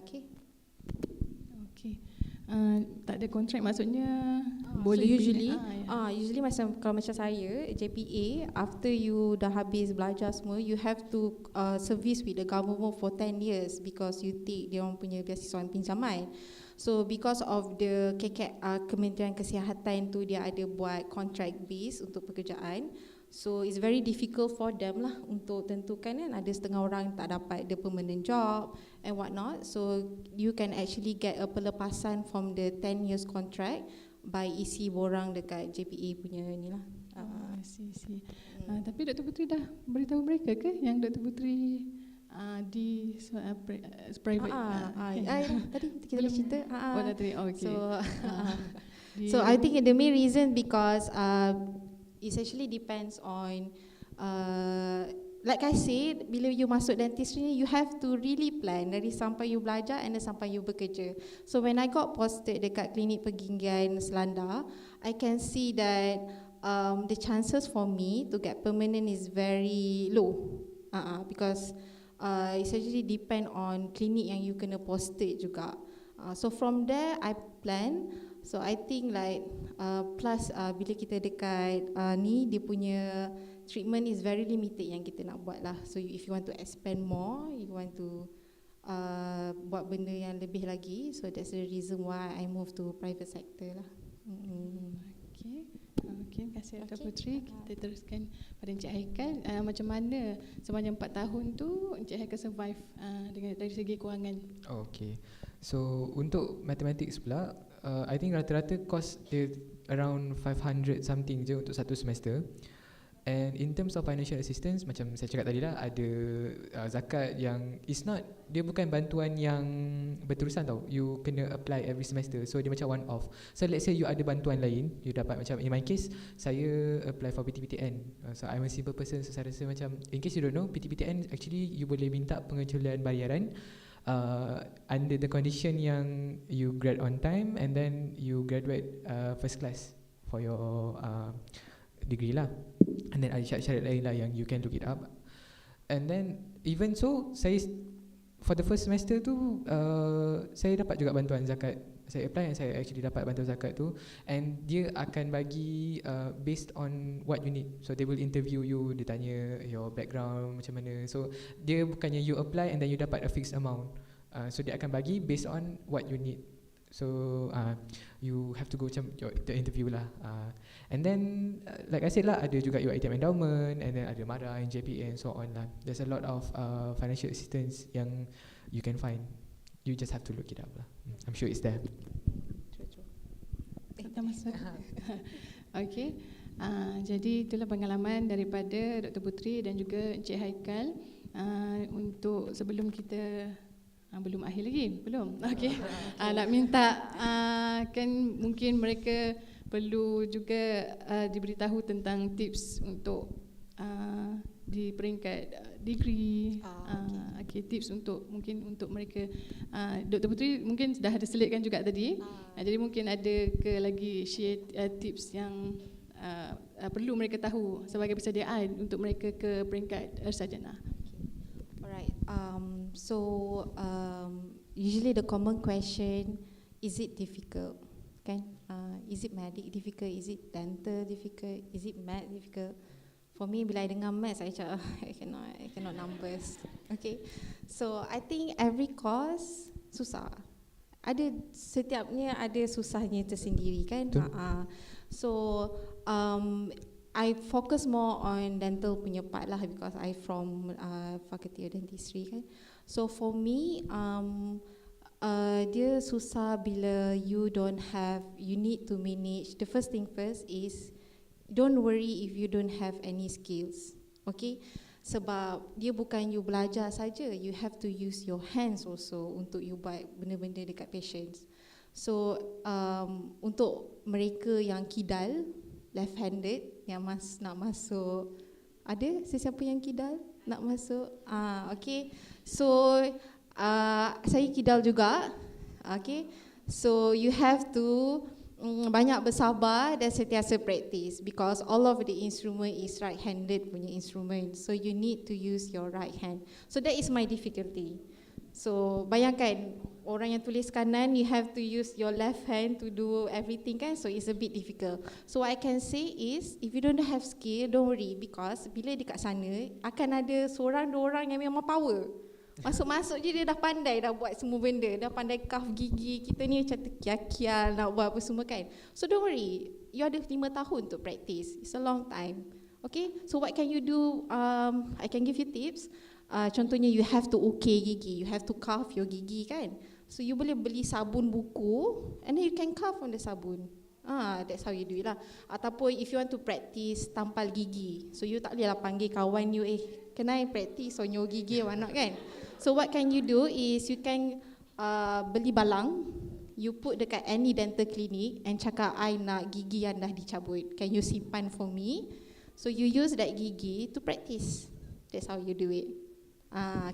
Okay. Okay. Tak ada kontrak maksudnya Boleh. So pilih, usually kalau macam saya JPA, after you dah habis belajar semua, you have to service with the government for 10 years because you take dia orang punya beasiswa pinjaman. So because of the Kementerian Kesihatan tu, dia ada buat contract base untuk pekerjaan. So it's very difficult for them lah untuk tentukan kan. Ada setengah orang tak dapat the permanent job and whatnot. So you can actually get a pelepasan from the 10 years contract by isi borang dekat JPA punya ni lah. See. Tapi Dr. Putri dah beritahu mereka ke yang Dr. Putri di private? Tadi kita dah cerita. Okay. So I think the main reason because it actually depends on like I said, bila you masuk dentistry ni, you have to really plan dari sampai you belajar and then sampai you bekerja. So when I got posted dekat klinik perginggian Selanda, I can see that the chances for me to get permanent is very low. Because it actually depend on klinik yang you kena posted juga. So from there I plan. So I think like plus bila kita dekat ni, dia punya treatment is very limited yang kita nak buat lah. So if you want to expand more, you want to buat benda yang lebih lagi, so that's the reason why I move to private sector lah. Okay, terima kasih Dr. Putri. Kita teruskan pada Encik Haikal. Macam mana sepanjang 4 tahun tu Encik Haikal survive dari segi kewangan? Okay, so untuk mathematics pula, I think rata-rata cost dia around 500 something je untuk satu semester. And in terms of financial assistance, macam saya cakap tadi lah, ada zakat yang it's not, dia bukan bantuan yang berterusan tau. You kena apply every semester. So dia macam one off. So let's say you ada bantuan lain, you dapat macam in my case, saya apply for PTPTN. So I'm a simple person, so saya rasa macam, in case you don't know, PTPTN actually you boleh minta pengecualian bayaran under the condition yang you grad on time and then you graduate first class for your degree lah. And then ada syarat-syarat lain lah yang you can look it up. And then even so, saya for the first semester tu saya dapat juga bantuan zakat. Saya apply and saya actually dapat bantuan zakat tu. And dia akan bagi based on what you need. So they will interview you, dia tanya your background macam mana. So dia bukannya you apply and then you dapat a fixed amount. So dia akan bagi based on what you need. So you have to go macam the interview lah. And then like I said lah, ada juga UiTM endowment, and then ada MARA and JPA and so on lah. There's a lot of financial assistance yang you can find. You just have to look it up lah. I'm sure it's there. Kita masuk. Okay. Jadi itulah pengalaman daripada Dr. Putri dan juga Encik Haikal. Untuk sebelum kita belum akhir lagi, belum. Okey. Nak minta kan mungkin mereka perlu juga diberitahu tentang tips untuk di peringkat degree. Okay, tips untuk mungkin untuk mereka. Dr. Putri mungkin dah ada selitkan juga tadi. Jadi mungkin ada ke lagi share tips yang perlu mereka tahu sebagai persediaan untuk mereka ke peringkat sarjana. Alright. Usually the common question, is it difficult? Kan? Is it medic difficult? Is it dental difficult? Is it math difficult? For me, bila I dengar math, I cakap, I cannot numbers. Okay. So I think every course susah. Setiapnya ada susahnya tersendiri kan. So I focus more on dental punya part lah because I from faculty of dentistry kan. So for me, dia susah bila you need to manage. The first thing first is, don't worry if you don't have any skills. Okay, sebab dia bukan you belajar saja, you have to use your hands also untuk you buat benda-benda dekat patients. So untuk mereka yang kidal, left-handed, yang nak masuk Ada sesiapa yang kidal nak masuk? Okay. So saya kidal juga. Okay. So you have to banyak bersabar dan sentiasa practice because all of the instrument is right-handed punya instrument. So you need to use your right hand. So that is my difficulty. So bayangkan orang yang tulis kanan, you have to use your left hand to do everything kan. So it's a bit difficult. So what I can say is, if you don't have skill, don't worry because bila dekat sana akan ada seorang dua orang yang memang power. Masuk-masuk je dia dah pandai dah buat semua benda, dah pandai cuff gigi. Kita ni macam terkial-kial nak buat apa semua kan. So don't worry, you ada 5 tahun untuk practice. It's a long time. Okay, so what can you do? I can give you tips. Contohnya you have to okay gigi, you have to carve your gigi kan. So you boleh beli sabun buku and then you can carve on the sabun. That's how you do it lah. Ataupun if you want to practice tampal gigi, so you tak boleh lah panggil kawan you, can I practice on your gigi or not kan. So what can you do is you can beli balang, you put dekat any dental clinic and cakap I nak gigi yang dah dicabut, can you simpan for me. So you use that gigi to practice. That's how you do it.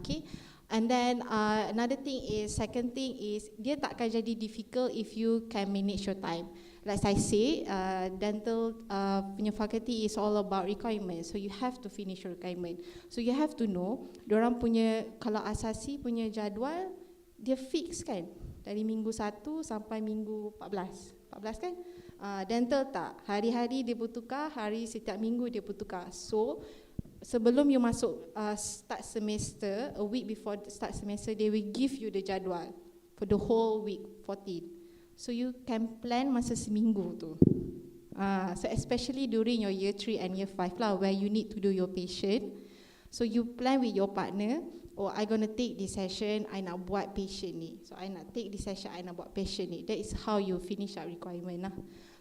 Okay. And then another thing is, second thing is, dia takkan jadi difficult if you can manage your time. Like I say, dental punya faculty is all about requirement. So you have to finish your requirement. So you have to know, diorang punya, kalau asasi punya jadual, dia fix kan, dari minggu 1 sampai minggu 14. 14 kan? Dental tak, hari-hari dia bertukar, hari setiap minggu dia bertukar. So sebelum you masuk start semester, a week before start semester, they will give you the jadual for the whole week, 14. So you can plan masa seminggu tu. So especially during your year 3 and year 5 lah, where you need to do your patient. So you plan with your partner, oh I gonna take this session, I nak buat patient ni. So I nak take this session, I nak buat patient ni. That is how you finish up requirement lah.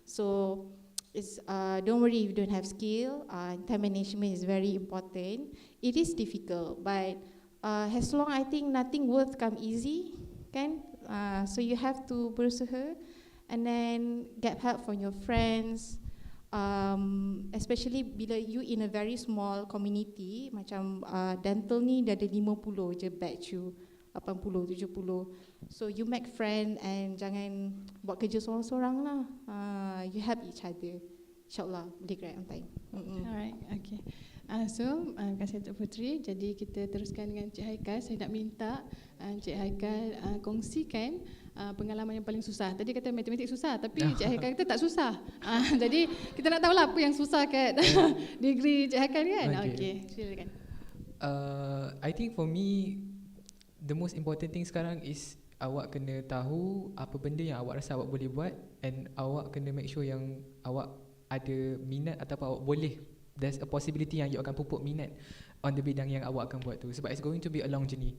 So it's, don't worry if you don't have skill. Time management is very important. It is difficult, but as long I think nothing worth come easy, kan? So you have to berusaha and then get help from your friends, especially bila you in a very small community. Macam dental ni dia ada 50 je batch you, 80, 70. So you make friend and jangan buat kerja seorang-seorang lah. You help each other. InsyaAllah boleh grad on time. Alright, okay. So, terima kasih Dr. Putri. Jadi kita teruskan dengan Cik Haikal. Saya nak minta Cik Haikal kongsikan pengalaman yang paling susah. Tadi kata matematik susah, tapi Cik Haikal kata tak susah. Jadi kita nak tahulah apa yang susah kat degree Cik Haikal kan. Okay, silakan. I think for me, the most important thing sekarang is awak kena tahu apa benda yang awak rasa awak boleh buat, and awak kena make sure yang awak ada minat ataupun awak boleh, there's a possibility yang you akan pupuk minat on the bidang yang awak akan buat tu. Sebab it's going to be a long journey,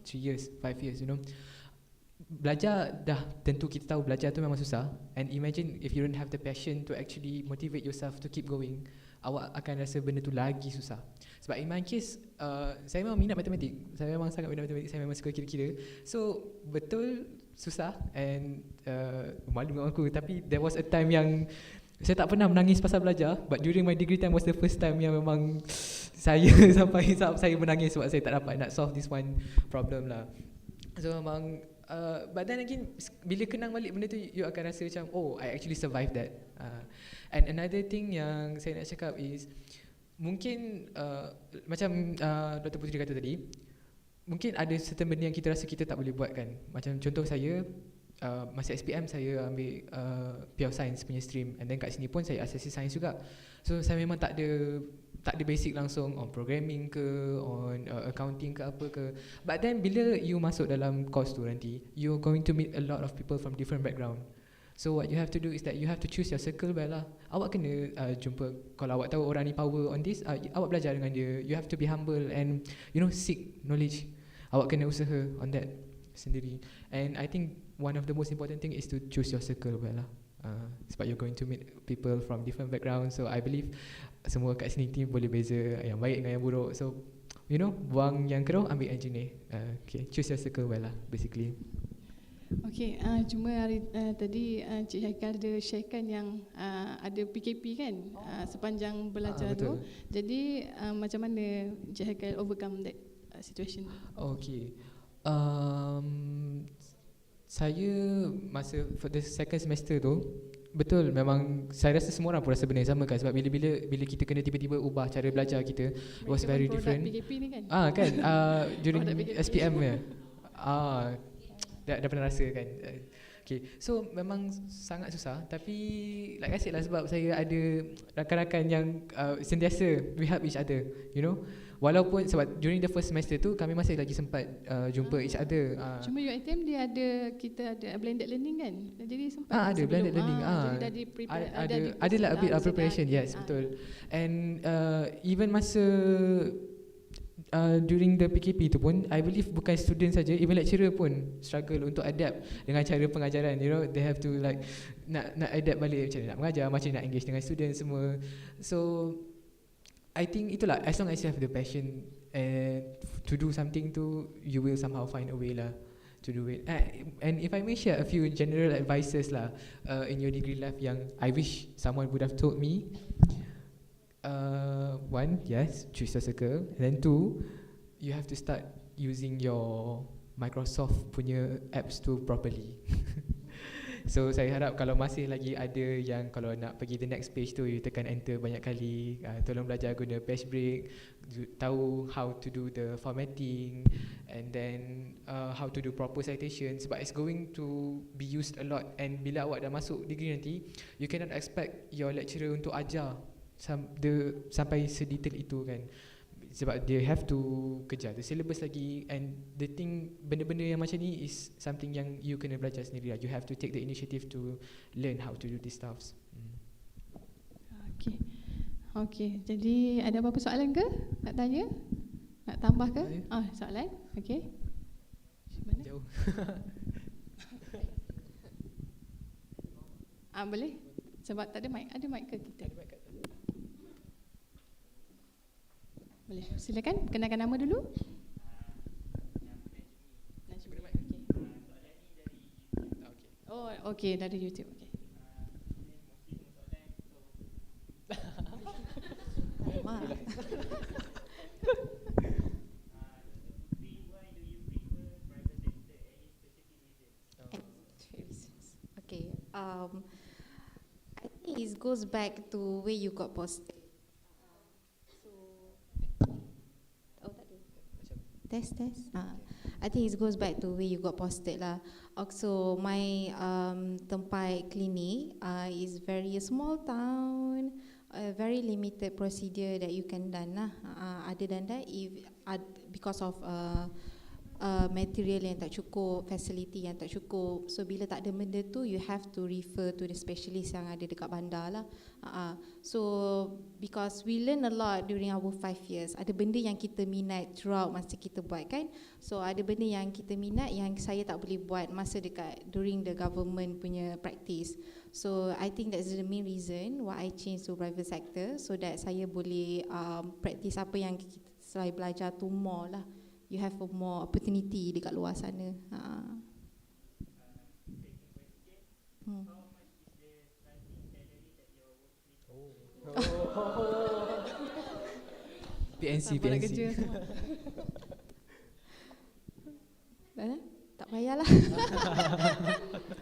3 years, 5 years, you know. Belajar dah tentu kita tahu belajar tu memang susah, and imagine if you don't have the passion to actually motivate yourself to keep going, awak akan rasa benda tu lagi susah. Sebab in my case, saya memang minat matematik, saya memang sangat minat matematik, saya memang suka kira-kira. So betul susah and malu dengan aku, tapi there was a time yang saya tak pernah menangis pasal belajar, but during my degree time was the first time yang memang saya sampai saya menangis sebab saya tak dapat nak solve this one problem lah. So memang but then again, bila kenang balik benda tu, you akan rasa macam, oh I actually survived that. And another thing yang saya nak cakap is, mungkin macam Dr. Putri kata tadi, mungkin ada certain benda yang kita rasa kita tak boleh buat kan. Macam contoh saya, masa SPM saya ambil Pure Science punya stream, and then kat sini pun saya Asasi Sains juga. So saya memang tak ada basic langsung on programming ke, on accounting ke apa ke. But then bila you masuk dalam course tu nanti, you're going to meet a lot of people from different background. So what you have to do is that you have to choose your circle well lah. Awak kena jumpa, kalau awak tahu orang ni power on this, awak belajar dengan dia. You have to be humble and seek knowledge. Awak kena usaha on that sendiri. And I think one of the most important thing is to choose your circle well lah. Sebab you're going to meet people from different backgrounds. So I believe semua kat sini boleh beza yang baik dengan yang buruk. So buang yang keruh, ambil engineer. Okay, choose your circle well lah basically. Okey, cuma hari tadi Cik Haikal ada sharekan yang ada PKP kan sepanjang belajar tu. Betul. Jadi macam mana Cik Haikal overcome that situation? Okay. Saya masa for the second semester tu, betul, memang saya rasa semua orang pun rasa benda yang sama kan, sebab bila kita kena tiba-tiba ubah cara belajar kita, it was very different. PKP ni kan? Kan during Product PKP. SPM ya. Dah pernah rasa kan. Okay, so memang sangat susah, tapi like I said lah, sebab saya ada rakan-rakan yang sentiasa we help each other, you know. Walaupun sebab during the first semester tu kami masih lagi sempat jumpa each other. Cuma UiTM dia kita ada blended learning kan. Jadi sempat ada blended learning. Jadi dah di prepare, ada lah a bit of preparation, yes, betul. And even masa during the PKP tu pun, I believe bukan student saja, even lecturer pun struggle untuk adapt dengan cara pengajaran. You know, they have to like nak adapt balik macam mana nak mengajar, macam mana nak engage dengan student semua. So I think itulah, as long as you have the passion to do something tu, you will somehow find a way lah to do it. And if I may share a few general advices lah in your degree life yang I wish someone would have told me. One, yes, choose a circle. And then two, you have to start using your Microsoft punya apps tu properly. So saya harap kalau masih lagi ada yang kalau nak pergi the next page tu, you tekan enter banyak kali. Tolong belajar guna page break, tahu how to do the formatting, and then how to do proper citation, sebab it's going to be used a lot. And bila awak dah masuk degree nanti, you cannot expect your lecturer untuk ajar sampai sedetail itu kan, sebab they have to kejar the syllabus lagi. And the thing, benda-benda yang macam ni is something yang you kena belajar sendiri lah. You have to take the initiative to learn how to do these stuffs. Okay, jadi ada apa-apa soalan ke? Nak tanya? Nak tambah ke? Soalan? Okay. Mana? Jauh. Boleh? Sebab tak ada mic. Ada mic ke kita? Ada mic kat atas. Boleh, silakan kenalkan nama dulu. Okey, dari YouTube. Okey. Okay. I think it goes back to where you got posted. Test. I think it goes back to where you got posted lah. Also, my tempat klinik is very small town, very limited procedure that you can done lah. Other than that, if because of material yang tak cukup, facility yang tak cukup, so bila tak ada benda tu, you have to refer to the specialist yang ada dekat bandar lah. So because we learn a lot during our 5 years, ada benda yang kita minat throughout masa kita buat kan. So ada benda yang kita minat yang saya tak boleh buat masa dekat during the government punya practice. So I think that's the main reason why I change to private sector, so that saya boleh practice apa yang saya belajar tu more lah. You have a more opportunity dekat luar sana. PNC. Tak payahlah.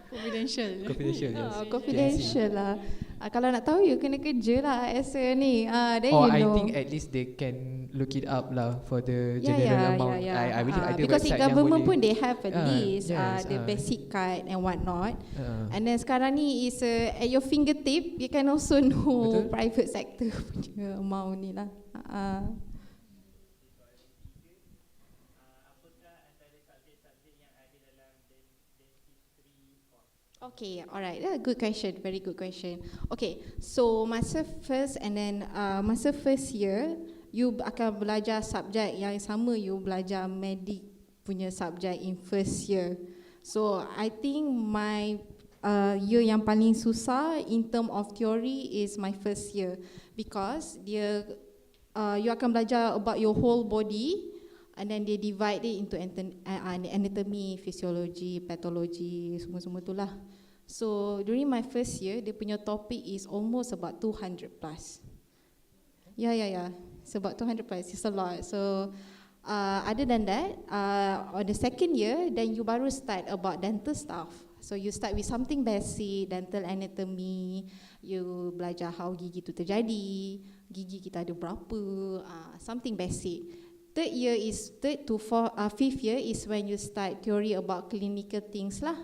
Confidential. Yes. Confidential lah. Kalau nak tahu, you kena kerja lah as a ni. Then you I know. think at least they can look it up lah for the general amount. I believe ada because website in government yang pun boleh. they have a list, the yes, basic card and whatnot. And then sekarang ni is at your fingertip. You can also know Betul. private sector punya amount ni lah. Okay, alright. Good question, very good question. Okay, so masa first and then masa first year, you akan belajar subjek yang sama you belajar medik punya subjek in first year. So I think my year yang paling susah in term of theory is my first year, because dia you akan belajar about your whole body. and then they divide it into anatomy, physiology, pathology, semua-semua tu lah. So during my first year, dia punya topic is almost about 200 plus. Yeah. It's about 200 plus. It's a lot. So other than that, on the second year, then you baru start about dental stuff. So you start with something basic, dental anatomy. You belajar how gigi tu terjadi, gigi kita ada berapa, something basic. Fifth year is when you start theory about clinical things lah.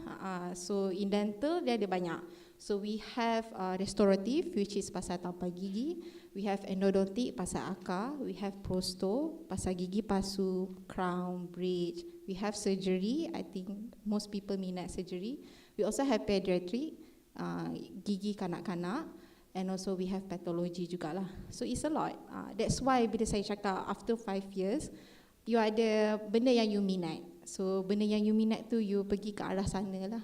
So in dental dia ada banyak. So we have restorative, which is pasal tampal gigi. We have endodontic, pasal akar. We have prosto, pasal gigi palsu, crown, bridge. We have surgery. I think most people minat surgery. We also have pediatric, gigi kanak-kanak. And also we have pathology jugalah. So it's a lot. That's why bila saya cakap after 5 years, you ada benda yang you minat. So benda yang you minat tu you pergi ke arah sana lah.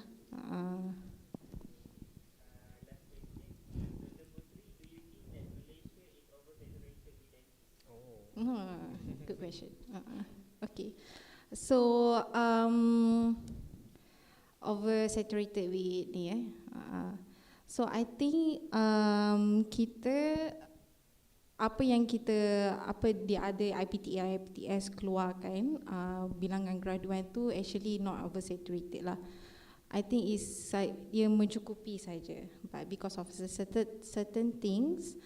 Good question. Okay. So oversaturated with ni so I think kita apa dia ada IPTS keluarkan bilangan graduan tu actually not oversaturated lah. I think is dia mencukupi saja, but because of certain things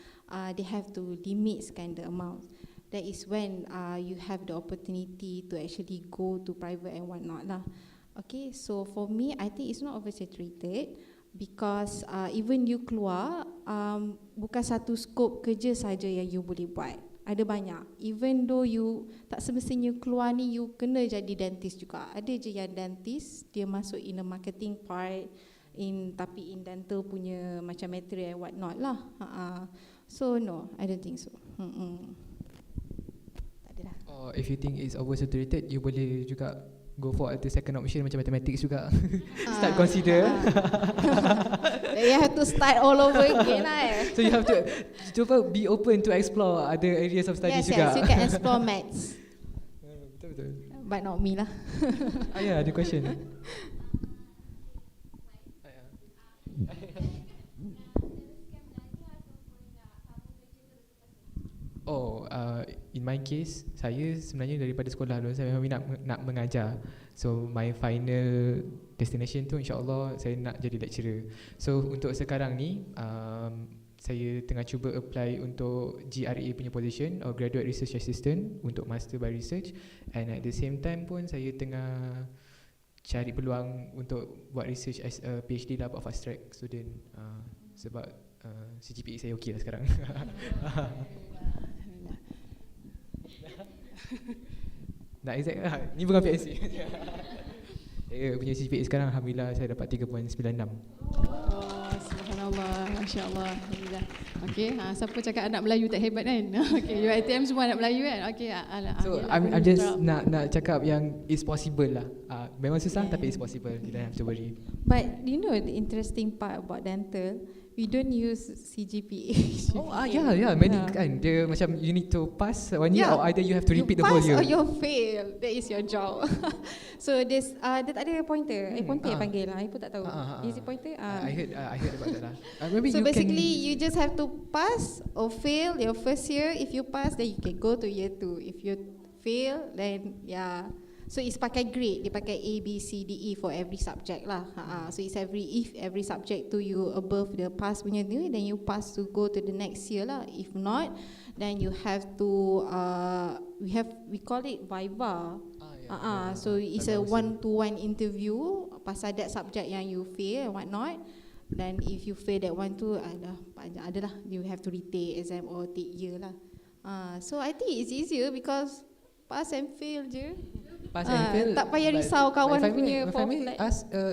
they have to limit the amount. That is when you have the opportunity to actually go to private and whatnot lah. Okay, so for me I think it's not oversaturated. Because even you keluar, bukan satu skop kerja saja yang you boleh buat. Ada banyak. Even though you tak semestinya keluar ni you kena jadi dentist juga. Ada je yang dentist dia masuk in the marketing part, tapi in dental punya macam material and what not lah. So no, I don't think so. Tak adalah. If you think it's oversaturated, you boleh juga go for the second option macam mathematics juga. Start consider. You have to start all over again lah. So you have to cuba be open to explore other areas of study juga. Yes, you can explore maths. Betul. But not me lah. Ada question. In my case, saya sebenarnya daripada sekolah dulu saya memang nak mengajar. So my final destination tu insya-Allah saya nak jadi lecturer. So untuk sekarang ni saya tengah cuba apply untuk GRA punya position or Graduate Research Assistant untuk Master by Research, and at the same time pun saya tengah cari peluang untuk buat research as a PhD lah of fast track student sebab CGPA saya okey lah sekarang. Nak exact lah, ni bukan PhD. Saya punya CGPA sekarang alhamdulillah saya dapat 3.96. Subhanallah, masya-Allah. Alhamdulillah. Okey, siapa cakap anak Melayu tak hebat kan? Okey, UiTM semua anak Melayu kan? Okey, so I'm just nak cakap yang it's possible lah. Memang susah tapi it's possible. You don't have to worry. But you know the interesting part about dental, we don't use CGPA. Yeah, many kan. Dia macam you need to pass 1 year or either you have to repeat the whole year. Pass or you fail. That is your job. So this dia tak ada pointer. Pointer panggil lah. I pun tak tahu. Is it pointer? I heard about that lah. Maybe so you basically you just have to pass or fail your first year. If you pass, then you can go to year 2. If you fail, then so it's pakai grade. Dia pakai A, B, C, D, E for every subject lah. So it's every subject to you above the pass punya ni, then you pass to go to the next year lah. If not, then you have to we call it Viva. So it's a 1-to-1 interview pasal that subject yang you fail and what not. Then if you fail that one tu, adalah you have to retake exam or take year lah. So I think it's easier because pass and fail je. Pass and fail. Tak payah risau kawan punya formula.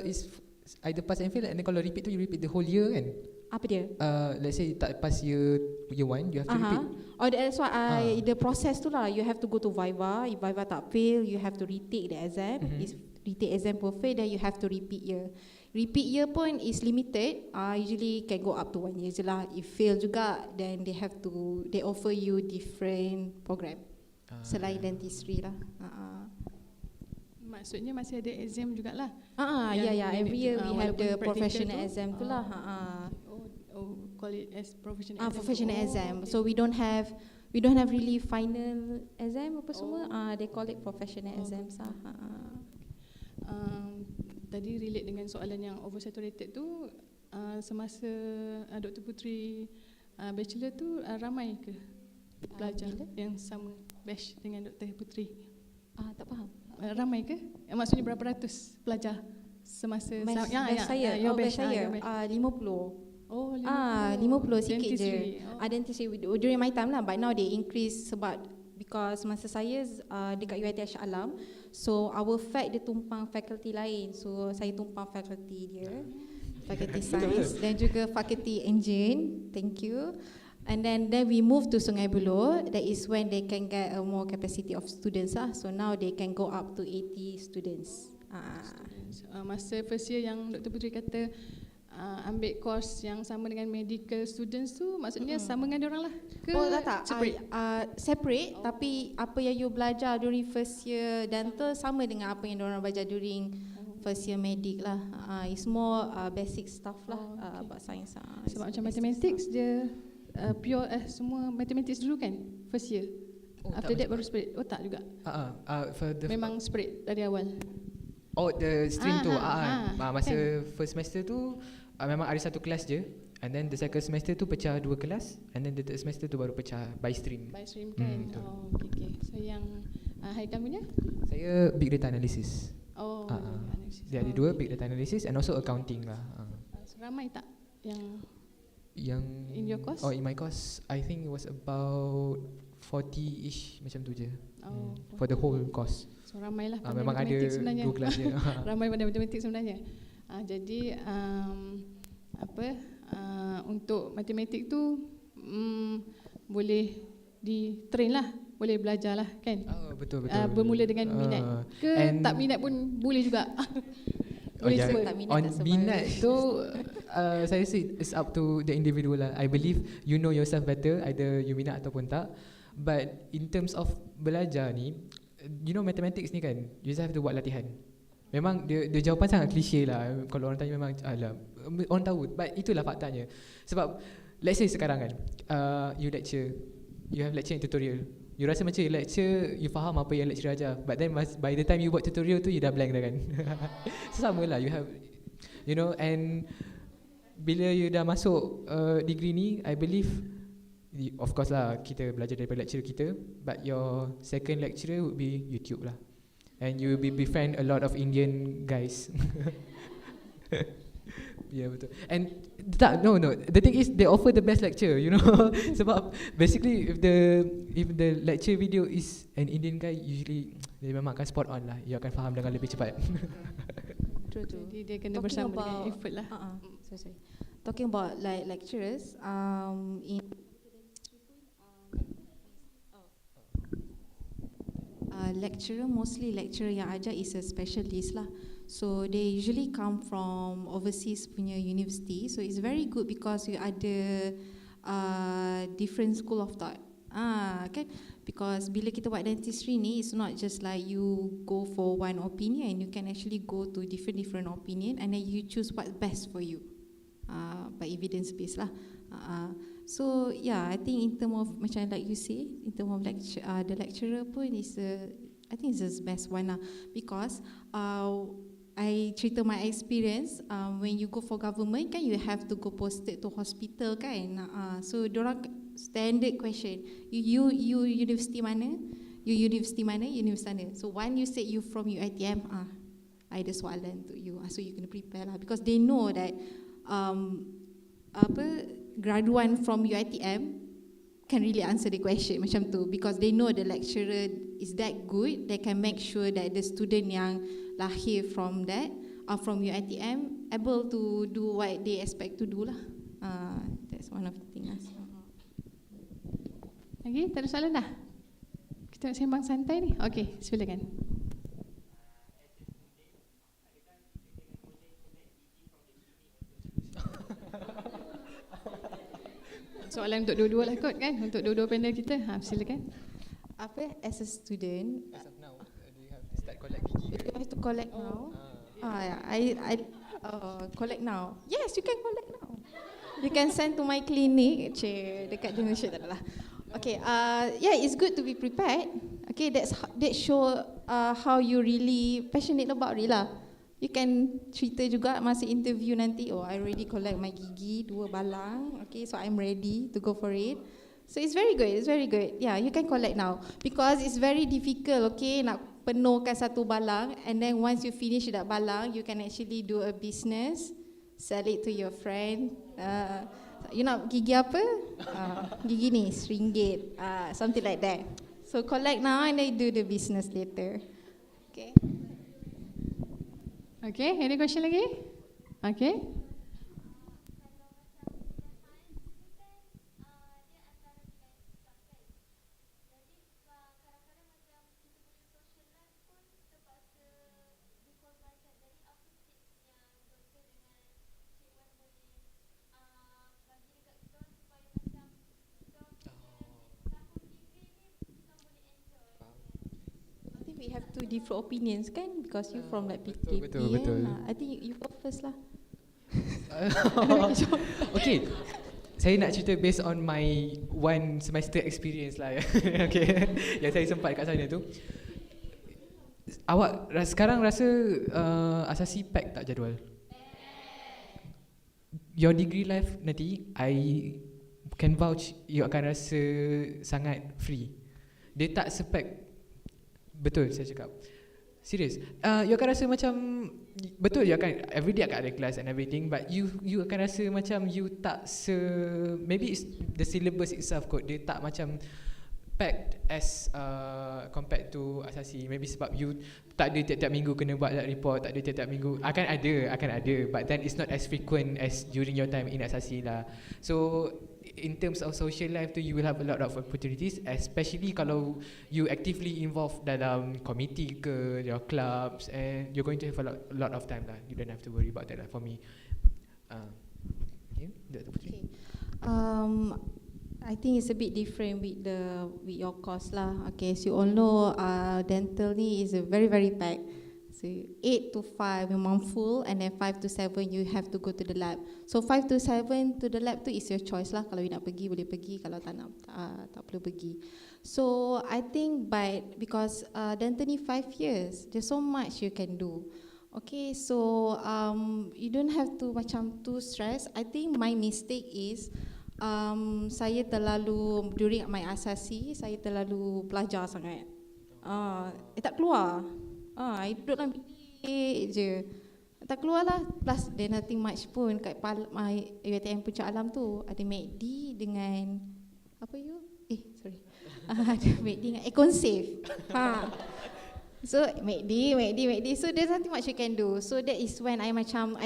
Is either pass and fail, and then kalau repeat tu you repeat the whole year kan? Apa dia? Let's say tak pass year 1, you have to repeat. That's why the process tu lah. You have to go to Viva. If Viva tak fail, you have to retake the exam. If retake exam pun fail, then you have to repeat year. Repeat year pun is limited. Usually can go up to 1 year je lah. If fail juga, then they offer you different program. selain dentistry lah. Maksudnya masih ada exam jugalah. Every year we have the walaupun professional practical exam tu lah. Call it as professional exam. Professional exam. Okay. So we don't have really final exam apa semua. They call it professional exams lah. Tadi relate dengan soalan yang oversaturated tu, semasa Dr. Putri bachelor tu ramai ke pelajar yang sama batch dengan Dr. Putri? Tak faham. Ramai ke? Maksudnya berapa ratus pelajar semasa Batch saya. your Batch saya your batch. 50. 50 sikit je. Dentistry during my time lah, but now they increase because masa saya dekat UiT Shah Alam, so our dia tumpang faculty lain, so saya tumpang faculty dia, faculty science dan juga faculty engine. Thank you. And then we move to Sungai Buloh. That is when they can get a more capacity of students lah. So now they can go up to 80 students. Masa first year yang Dr. Putri kata ambil course yang sama dengan medical students tu, maksudnya sama dengan diorang lah ke? Tak. Separate, tapi apa yang you belajar during first year dental sama dengan apa yang diorang belajar during first year medic lah. It's more basic stuff lah about science. Sebab macam mathematics dia pure semua mathematics dulu kan first year. After that baru spread. Tak juga. Memang spread dari awal. The stream tu. Masa first semester tu memang ada satu kelas je, and then the second semester tu pecah 2 kelas, and then the third semester tu baru pecah by stream. By stream kan. Okay. So yang Haikal punya? Saya big data analysis. Analysis. Dia ada 2, big data analysis and also accounting lah. So ramai tak yang in your course? In my course I think it was about 40-ish macam tu je. For the whole course. So ramai lah pandai memang matematik ada sebenarnya. 2 kelas je. Ramai pandai matematik sebenarnya. Jadi untuk matematik tu boleh di-train lah, boleh belajar lah kan. Betul. Bermula dengan minat ke tak minat pun boleh juga. Boleh semua. Minat tu saya rasa it's up to the individual lah. I believe you know yourself better, either you minat ataupun tak. But in terms of belajar ni, you know mathematics ni kan, you just have to buat latihan. Memang dia jawapan sangat klise lah. Kalau orang tanya memang orang tahu, but itulah faktanya. Sebab let's say sekarang kan, you have lecture and tutorial. You rasa macam lecture, you faham apa yang lecturer ajar, but then by the time you buat tutorial tu, you dah blank dah kan. Sama lah, you have, you know, and bila you dah masuk degree ni, I believe, of course lah, kita belajar daripada lecturer kita, but your second lecturer would be YouTube lah. And you will befriend a lot of Indian guys. Yeah, betul. And no. The thing is, they offer the best lecture, you know. Sebab basically, if the lecture video is an Indian guy, usually dia memang akan spot on lah. You akan faham dengan lebih cepat. True. Jadi dia kena bersama dengan effort lah. Sorry. Talking about like lecturers, in mostly lecturer yang ajar is a specialist lah. So they usually come from overseas punya university. So it's very good because you ada different school of thought. Kan? Because bila kita buat dentistry ni, it's not just like you go for one opinion. You can actually go to different opinion and then you choose what's best for you. By evidence based lah. So yeah, I think in term of macam like you say, in term of the lecturer pun is I think it's the best one lah, because I cerita my experience, when you go for government kan, you have to go posted to hospital kan. So dorang standard question, you university mana? You university mana? University mana? So one you say you from UiTM, I ada soalan untuk you. So you kena prepare lah, because they know that graduan from UiTM can really answer the question macam tu, because they know the lecturer is that good, they can make sure that the student yang lahir from that from UiTM able to do what they expect to do lah. That's one of the things. Lagi tak ada soalan dah? Kita nak sembang santai ni. Okey, silakan. Soalan untuk dua-dua lah kot kan, untuk dua-dua panel kita. Silakan. apa as a student. As of now, do you have to start collect gigi? You have to collect now. Yeah, I collect now. Yes, you can collect now. You can send to my clinic. Dekat Indonesia tak adalah. Okay, yeah, it's good to be prepared. Okay, that show how you really passionate about it lah. You can cerita juga masa interview nanti, oh I already collect my gigi 2 balang. Okay, so I'm ready to go for it. So it's very good, it's very good. Yeah, you can collect now because it's very difficult, okay, nak penuhkan 1 balang and then once you finish that balang, you can actually do a business, sell it to your friend. You nak gigi apa? Gigi ni RM1, something like that. So collect now and then do the business later. Okay. Okay, any question lagi? Okay. We have 2 different opinions kan because you from like PTP. Betul. I think you go first lah. Okay, saya nak cerita based on my 1 semester experience lah. Okay, yang saya sempat kat sana tu. Awak sekarang rasa Asasi pack tak jadual? Your degree life nanti, I can vouch you akan rasa sangat free. Dia tak spek. Betul saya cakap. Serius. You akan rasa macam, betul you akan everyday akan ada kelas and everything, but you akan rasa macam you tak maybe it's the syllabus itself kot, dia tak macam packed as compared to Asasi. Maybe sebab you tak ada tiap-tiap minggu kena buat report, tak ada tiap-tiap minggu. Akan ada, but then it's not as frequent as during your time in Asasi lah. So in terms of social life tu, you will have a lot of opportunities, especially kalau you actively involved dalam committee ke your clubs, and you're going to have a lot of time lah. You don't have to worry about that lah for me. Okay, Dr. Putri. I think it's a bit different with your course lah. Okay, so you all know dental ni is a very packed. So 8 to 5 memang full, and then 5 to 7 you have to go to the lab. So 5 to 7 to the lab tu is your choice lah. Kalau you nak pergi boleh pergi, kalau tak nak tak perlu pergi. So I think because dental ni 5 years, there's so much you can do. Okay, so you don't have to macam too stress. I think my mistake is saya terlalu during my Asasi, saya terlalu belajar sangat. Tak keluar. I duduk dalam bilik je, tak keluar lah. Plus there nothing much pun kat UiTM Puncak Alam tu. Ada MACD dengan apa you? Ada MACD dengan Econsave. So MACD. So there's nothing much you can do. So that is when I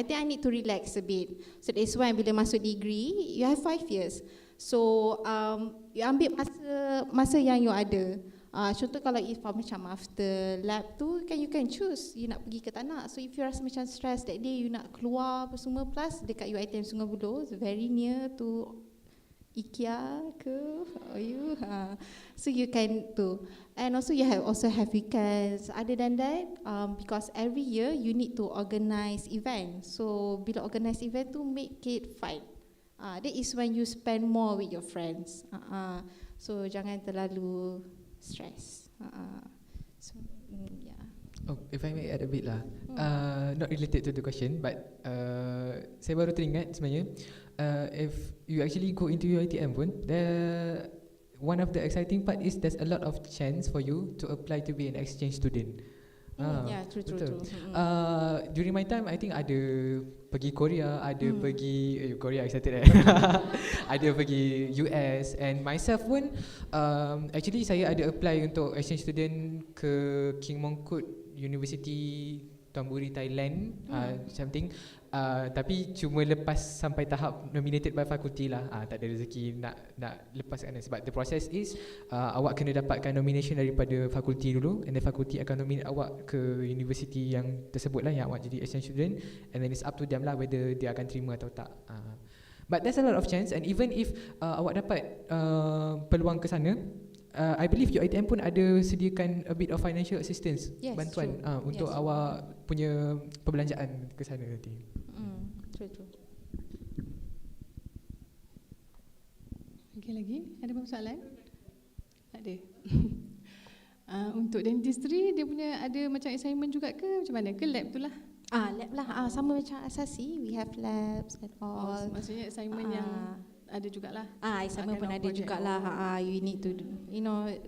think I need to relax a bit. So that is when bila masuk degree, you have 5 years. So you ambil masa yang you ada. Contoh kalau if macam after lab tu kan, you can choose you nak pergi ke tak nak. So if you rasa macam stress that day, you nak keluar apa semua, plus dekat UiTM Sungai Buloh, very near to IKEA ke you, so you can do. And also you also have weekends. Other than that, because every year you need to organize event. So bila organize event tu, make it fun. That is when you spend more with your friends. So jangan terlalu stress. So yeah. Oh, if I may add a bit lah, not related to the question, but saya baru teringat sebenarnya, if you actually go into UiTM pun, one of the exciting part is there's a lot of chance for you to apply to be an exchange student. Yeah, true. During my time, I think ada pergi Korea, ada pergi Korea excited ada pergi US, and myself pun actually saya ada apply untuk exchange student ke King Mongkut University Tamburi Thailand, something. Tapi cuma lepas sampai tahap nominated by faculty lah. Tak ada rezeki nak lepas kat sana. Sebab the process is awak kena dapatkan nomination daripada fakulti dulu, and then fakulti akan nominate awak ke university yang tersebut lah, yang awak jadi exchange student, and then it's up to them lah whether dia akan terima atau tak. But there's a lot of chance, and even if awak dapat peluang ke sana, I believe UiTM pun ada sediakan a bit of financial assistance, Yes, bantuan true. untuk Yes. awak punya perbelanjaan ke sana nanti. True. Okey, lagi? Ada apa soalan? Ada. Untuk dentistry dia punya ada macam assignment juga ke macam mana? Ke lab tu lah? Lab lah, sama macam Asasi, we have labs and all. Maksudnya assignment yang ada jugalah. Assignment pun Kind of ada project. jugalah. You need to do,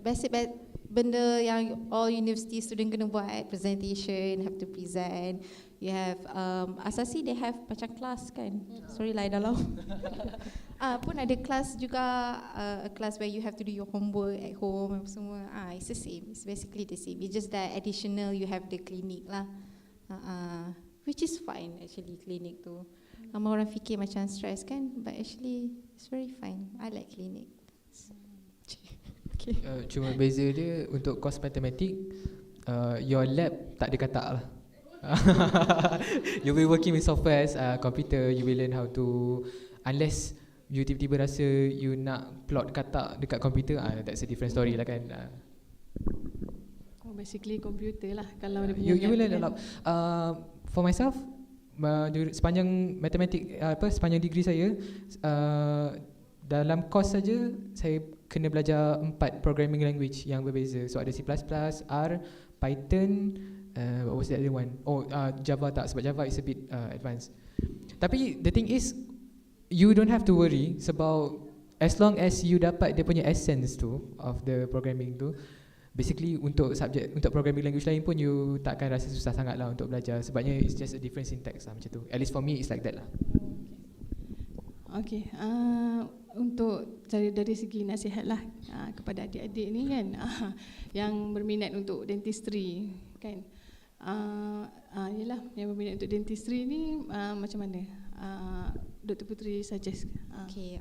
basic benda yang all university student kena buat, presentation, have to present. You have Asasi they have macam kelas kan. Sorry lah dalam. Pun ada kelas juga, a class where you have to do your homework at home apa semua. It's the same. It's basically the same. It's just that additional you have the clinic lah. Which is fine actually, clinic tu. Ramai orang fikir macam stress kan, but actually it's very fine. I like clinic. Okay. Cuma beza dia untuk course matematik, your lab tak ada katak lah. You'll be working with software, computer. You will learn how to, unless you tiba-tiba rasa you nak plot katak dekat komputer, that's a different story lah kan. Basically computer lah kalau dia You will learn a kan. lot. For myself, sepanjang matematik sepanjang degree saya, dalam course saja saya kena belajar 4 programming language yang berbeza. So ada C++, R, Python, what was the other one? Java tak, sebab Java is a bit advanced. Tapi the thing is, you don't have to worry sebab as long as you dapat dia punya essence tu of the programming tu, basically untuk subjek, untuk programming language lain pun you takkan rasa susah sangat lah untuk belajar, sebabnya it's just a different syntax lah macam tu. At least for me it's like that lah. Okay, untuk dari segi nasihat lah kepada adik-adik ni kan, yang berminat untuk dentistry kan, yelah yang berminat untuk dentistry ni macam mana Dr. Putri suggest? Okay,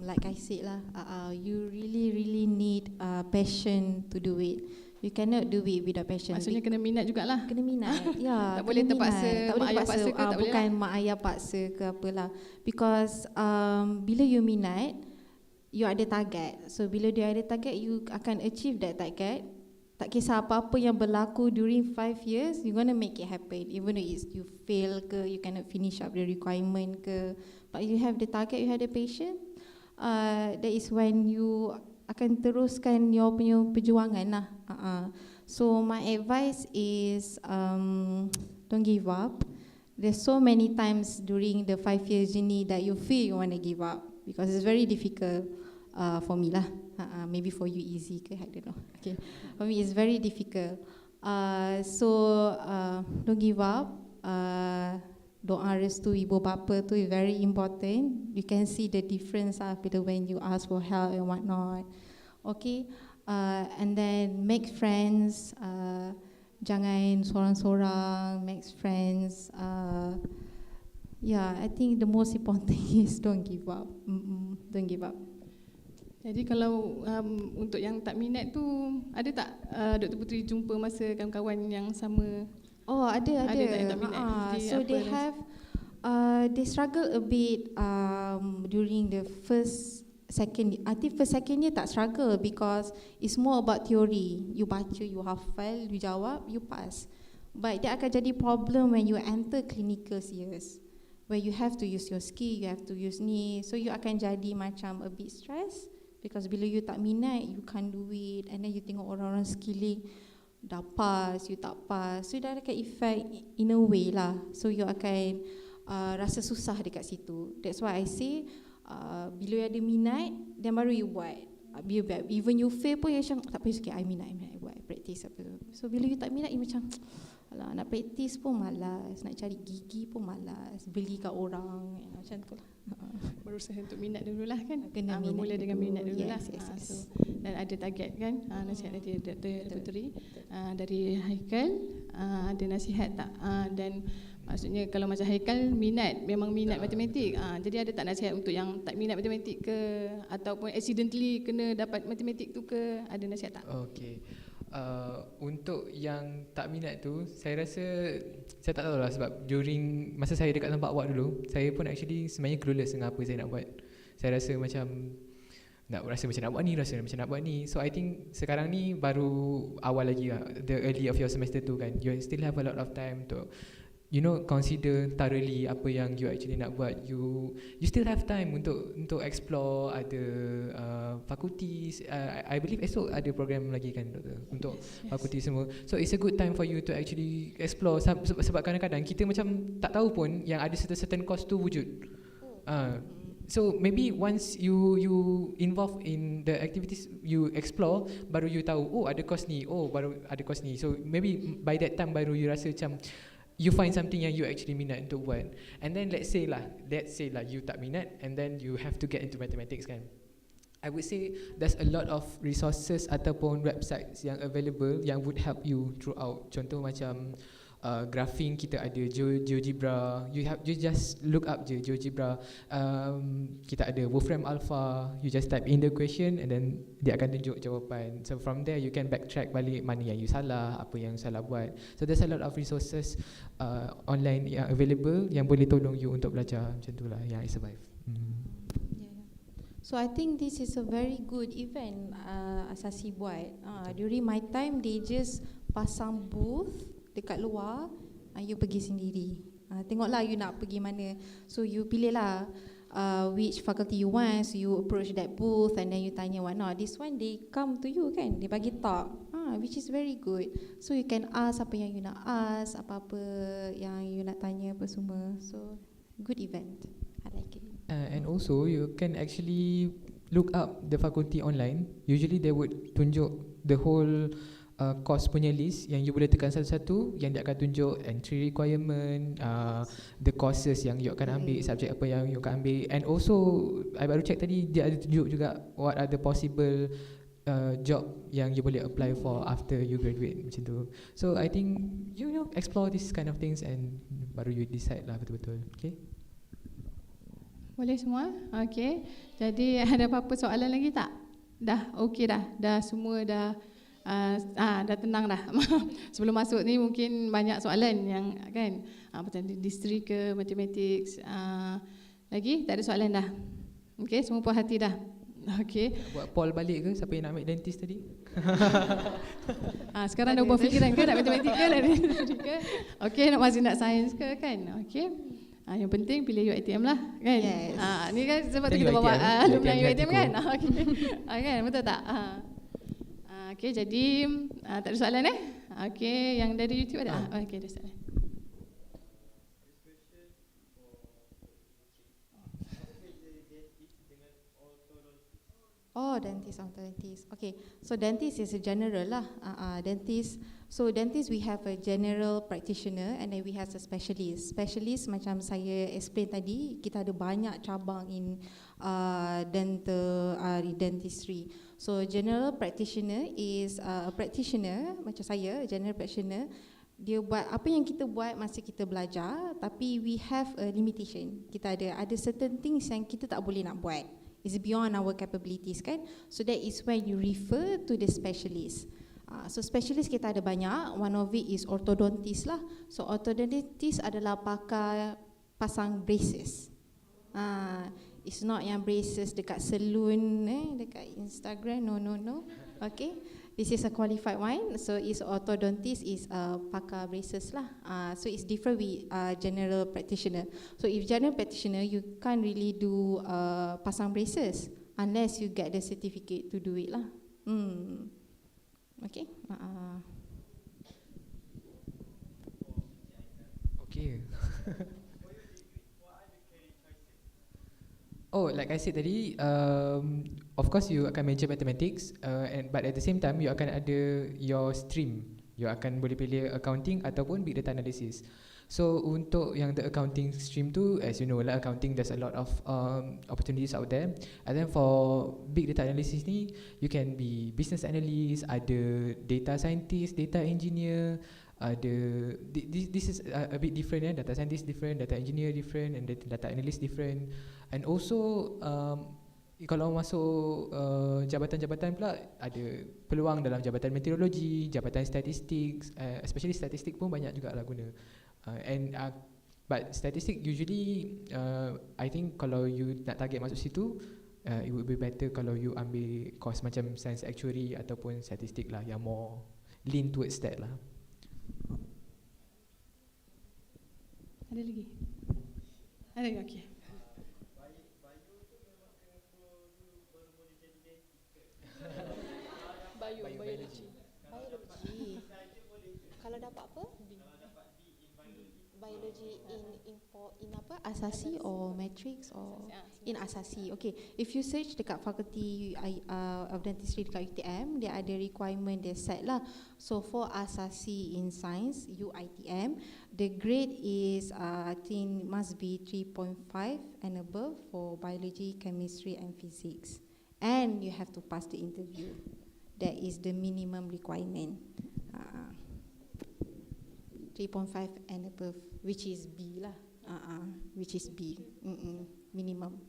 like I said lah, you really need passion to do it. You cannot do it without passion. Maksudnya kena minat jugalah. Kena minat. Ya, Tak boleh kena terpaksa, minat. Tak boleh mak ayah terpaksa. paksa ke, tak boleh Bukan mak ayah paksa ke apalah. Because bila you minat, you ada target. So bila dia ada target, you akan achieve that target. Tak kisah apa-apa yang berlaku during 5 years, you gonna make it happen. Even though you fail ke, you cannot finish up the requirement ke, but you have the target, you have the passion. That is when you akan teruskan your punya perjuangan lah. So my advice is don't give up. There's so many times during the 5 years journey that you feel you want to give up because it's very difficult for me lah. Maybe for you easy ke, I don't know. Okay, for me it's very difficult. So don't give up. Doa restu ibu bapa tu is very important. You can see the difference bila when you ask for help and whatnot. Okay, and then make friends. Jangan sorang-sorang. Make friends. Yeah, I think the most important thing is don't give up. Don't give up. Jadi kalau untuk yang tak minat tu, ada tak Dr. Putri jumpa masa kawan-kawan yang sama? Ada. Ada tak yang tak minat? Jadi So apa they have they struggle a bit during the second year tak struggle because it's more about theory. You baca, you hafal, you jawab, you pass. But dia akan jadi problem when you enter clinical years, where you have to use your skill, you have to use ni. So you akan jadi macam a bit stress because bila you tak minat, you can't do it, and then you tengok orang-orang skilling dah pass, you tak pass. So dah ada effect in a way lah. So you akan rasa susah dekat situ. That's why I say bila you ada minat, then baru you buat. Even you fail pun you macam tak apa, okay, I minat buat practice apa tu. So bila you tak minat, you macam alah, nak practice pun malas, nak cari gigi pun malas, beli kat orang, macam tu lah. Berusaha untuk minat dululah kan. Kena minat bermula dengan dulu. minat dululah. Yes. So, dan ada target kan. Nasihat dari Dr. Putri. Dari Haikal, ada nasihat tak? Dan maksudnya kalau macam Haikal memang minat matematik. Jadi ada tak nasihat untuk yang tak minat matematik ke, ataupun accidentally kena dapat matematik tu ke? Ada nasihat tak? Okay. Untuk yang tak minat tu, saya rasa saya tak tahu lah, sebab during masa saya dekat tempat awak dulu, saya pun actually sebenarnya clueless dengan apa saya nak buat. Saya rasa macam nak rasa macam nak buat ni, rasa macam nak buat ni. So I think sekarang ni baru awal lagi lah, the early of your semester tu kan. You still have a lot of time to consider thoroughly apa yang you actually nak buat. You still have time untuk explore other faculties. I believe esok ada program lagi kan, doktor, untuk fakulti semua. So it's a good time for you to actually explore, sebab kadang-kadang kita macam tak tahu pun yang ada certain course tu wujud. So maybe once you involve in the activities, you explore, baru you tahu, ada course ni, baru ada course ni. So maybe by that time baru you rasa macam you find something yang you actually minat untuk buat. And then let's say lah you tak minat, and then you have to get into mathematics kan. I would say there's a lot of resources ataupun websites yang available yang would help you throughout. Contoh macam graphing, kita ada GeoGebra. You just look up je GeoGebra. Kita ada Wolfram Alpha. You just type in the question and then dia akan tunjuk jawapan. So from there you can backtrack balik mana yang you salah, apa yang salah buat. So there's a lot of resources online yang available yang boleh tolong you untuk belajar. Macam tu lah yang I survive. So I think this is a very good event Asasi buat. During my time they just pasang booth dekat luar, you pergi sendiri. Tengoklah you nak pergi mana. So you pilih lah which faculty you want. So you approach that booth and then you tanya what not. This one they come to you kan, they bagi talk, which is very good. So you can ask apa yang you nak ask, apa-apa yang you nak tanya apa semua. So good event, I like it. And also you can actually look up the faculty online. Usually they would tunjuk the whole course punya list yang you boleh tekan satu-satu, yang dia akan tunjuk entry requirement, the courses yang you akan ambil, subjek apa yang you akan ambil. And also I baru check tadi, dia ada tunjuk juga what are the possible job yang you boleh apply for after you graduate, macam tu. So I think you explore this kind of things and baru you decide lah betul-betul. Okay, boleh semua? Okey. Jadi ada apa-apa soalan lagi tak? Dah okey dah. Dah semua dah dah tenang dah. Sebelum masuk ni mungkin banyak soalan yang kan, macam distri ke matematik. Lagi tak ada soalan dah. Okey, semua puas hati dah. Okey. Buat poll balik ke siapa yang nak ambil dentist tadi? Sekarang dah buat fikiran ke nak matematik ke nak dentist ke? Okey, masih nak sains ke kan? Okey. Yang penting pilih UiTM lah kan. Yes. Ni kan sebab tu kita bawa alumni UiTM kan. Okey. Kan, betul tak? Okey, jadi tak ada soalan Okey, yang dari YouTube ada? Okey, ada soalan. Oh, dentist, orthodontist. Okay, so dentist is a general lah. Dentist. So dentist we have a general practitioner and then we have a specialist. Specialist macam saya explain tadi, kita ada banyak cabang in dental dentistry. So general practitioner is a practitioner macam saya, general practitioner. Dia buat apa yang kita buat masa kita belajar, tapi we have a limitation. Kita ada certain things yang kita tak boleh nak buat. It's beyond our capabilities kan. So that is when you refer to the specialist. So specialist kita ada banyak. One of it is orthodontist lah. So orthodontist adalah pakar pasang braces. It's not yang braces dekat salon, dekat Instagram. No. Okay. This is a qualified one. So is orthodontist is pakar braces lah. So it's different with general practitioner. So if general practitioner, you can't really do pasang braces unless you get the certificate to do it lah. Okay. Okay. Like I said tadi, of course you akan major mathematics, but at the same time you akan ada your stream. You akan boleh pilih accounting ataupun big data analysis. So untuk yang the accounting stream tu, as you know lah, accounting there's a lot of opportunities out there. And then for big data analysis ni, you can be business analyst, ada data scientist, data engineer, ada this is a bit different data scientist different, data engineer different, and data analyst different. And also kalau masuk jabatan-jabatan pula, ada peluang dalam jabatan meteorologi, jabatan statistik, especially statistik pun banyak juga lah guna. But statistik usually I think kalau you nak target masuk situ, it would be better kalau you ambil course macam science actuary ataupun statistik lah, yang more lean towards that lah. Ada lagi? Ada lagi? Okay. Biology. Kalau dapat apa? Biology in apa? Asasi or matrix or in Asasi. Okay. If you search dekat faculty of dentistry dekat UTM, dia ada requirement dia set lah. So for Asasi in science, UITM, the grade is I think must be 3.5 and above for biology, chemistry and physics. And you have to pass the interview. That is the minimum requirement. 3.5 and above, which is B lah. Which is B. Minimum.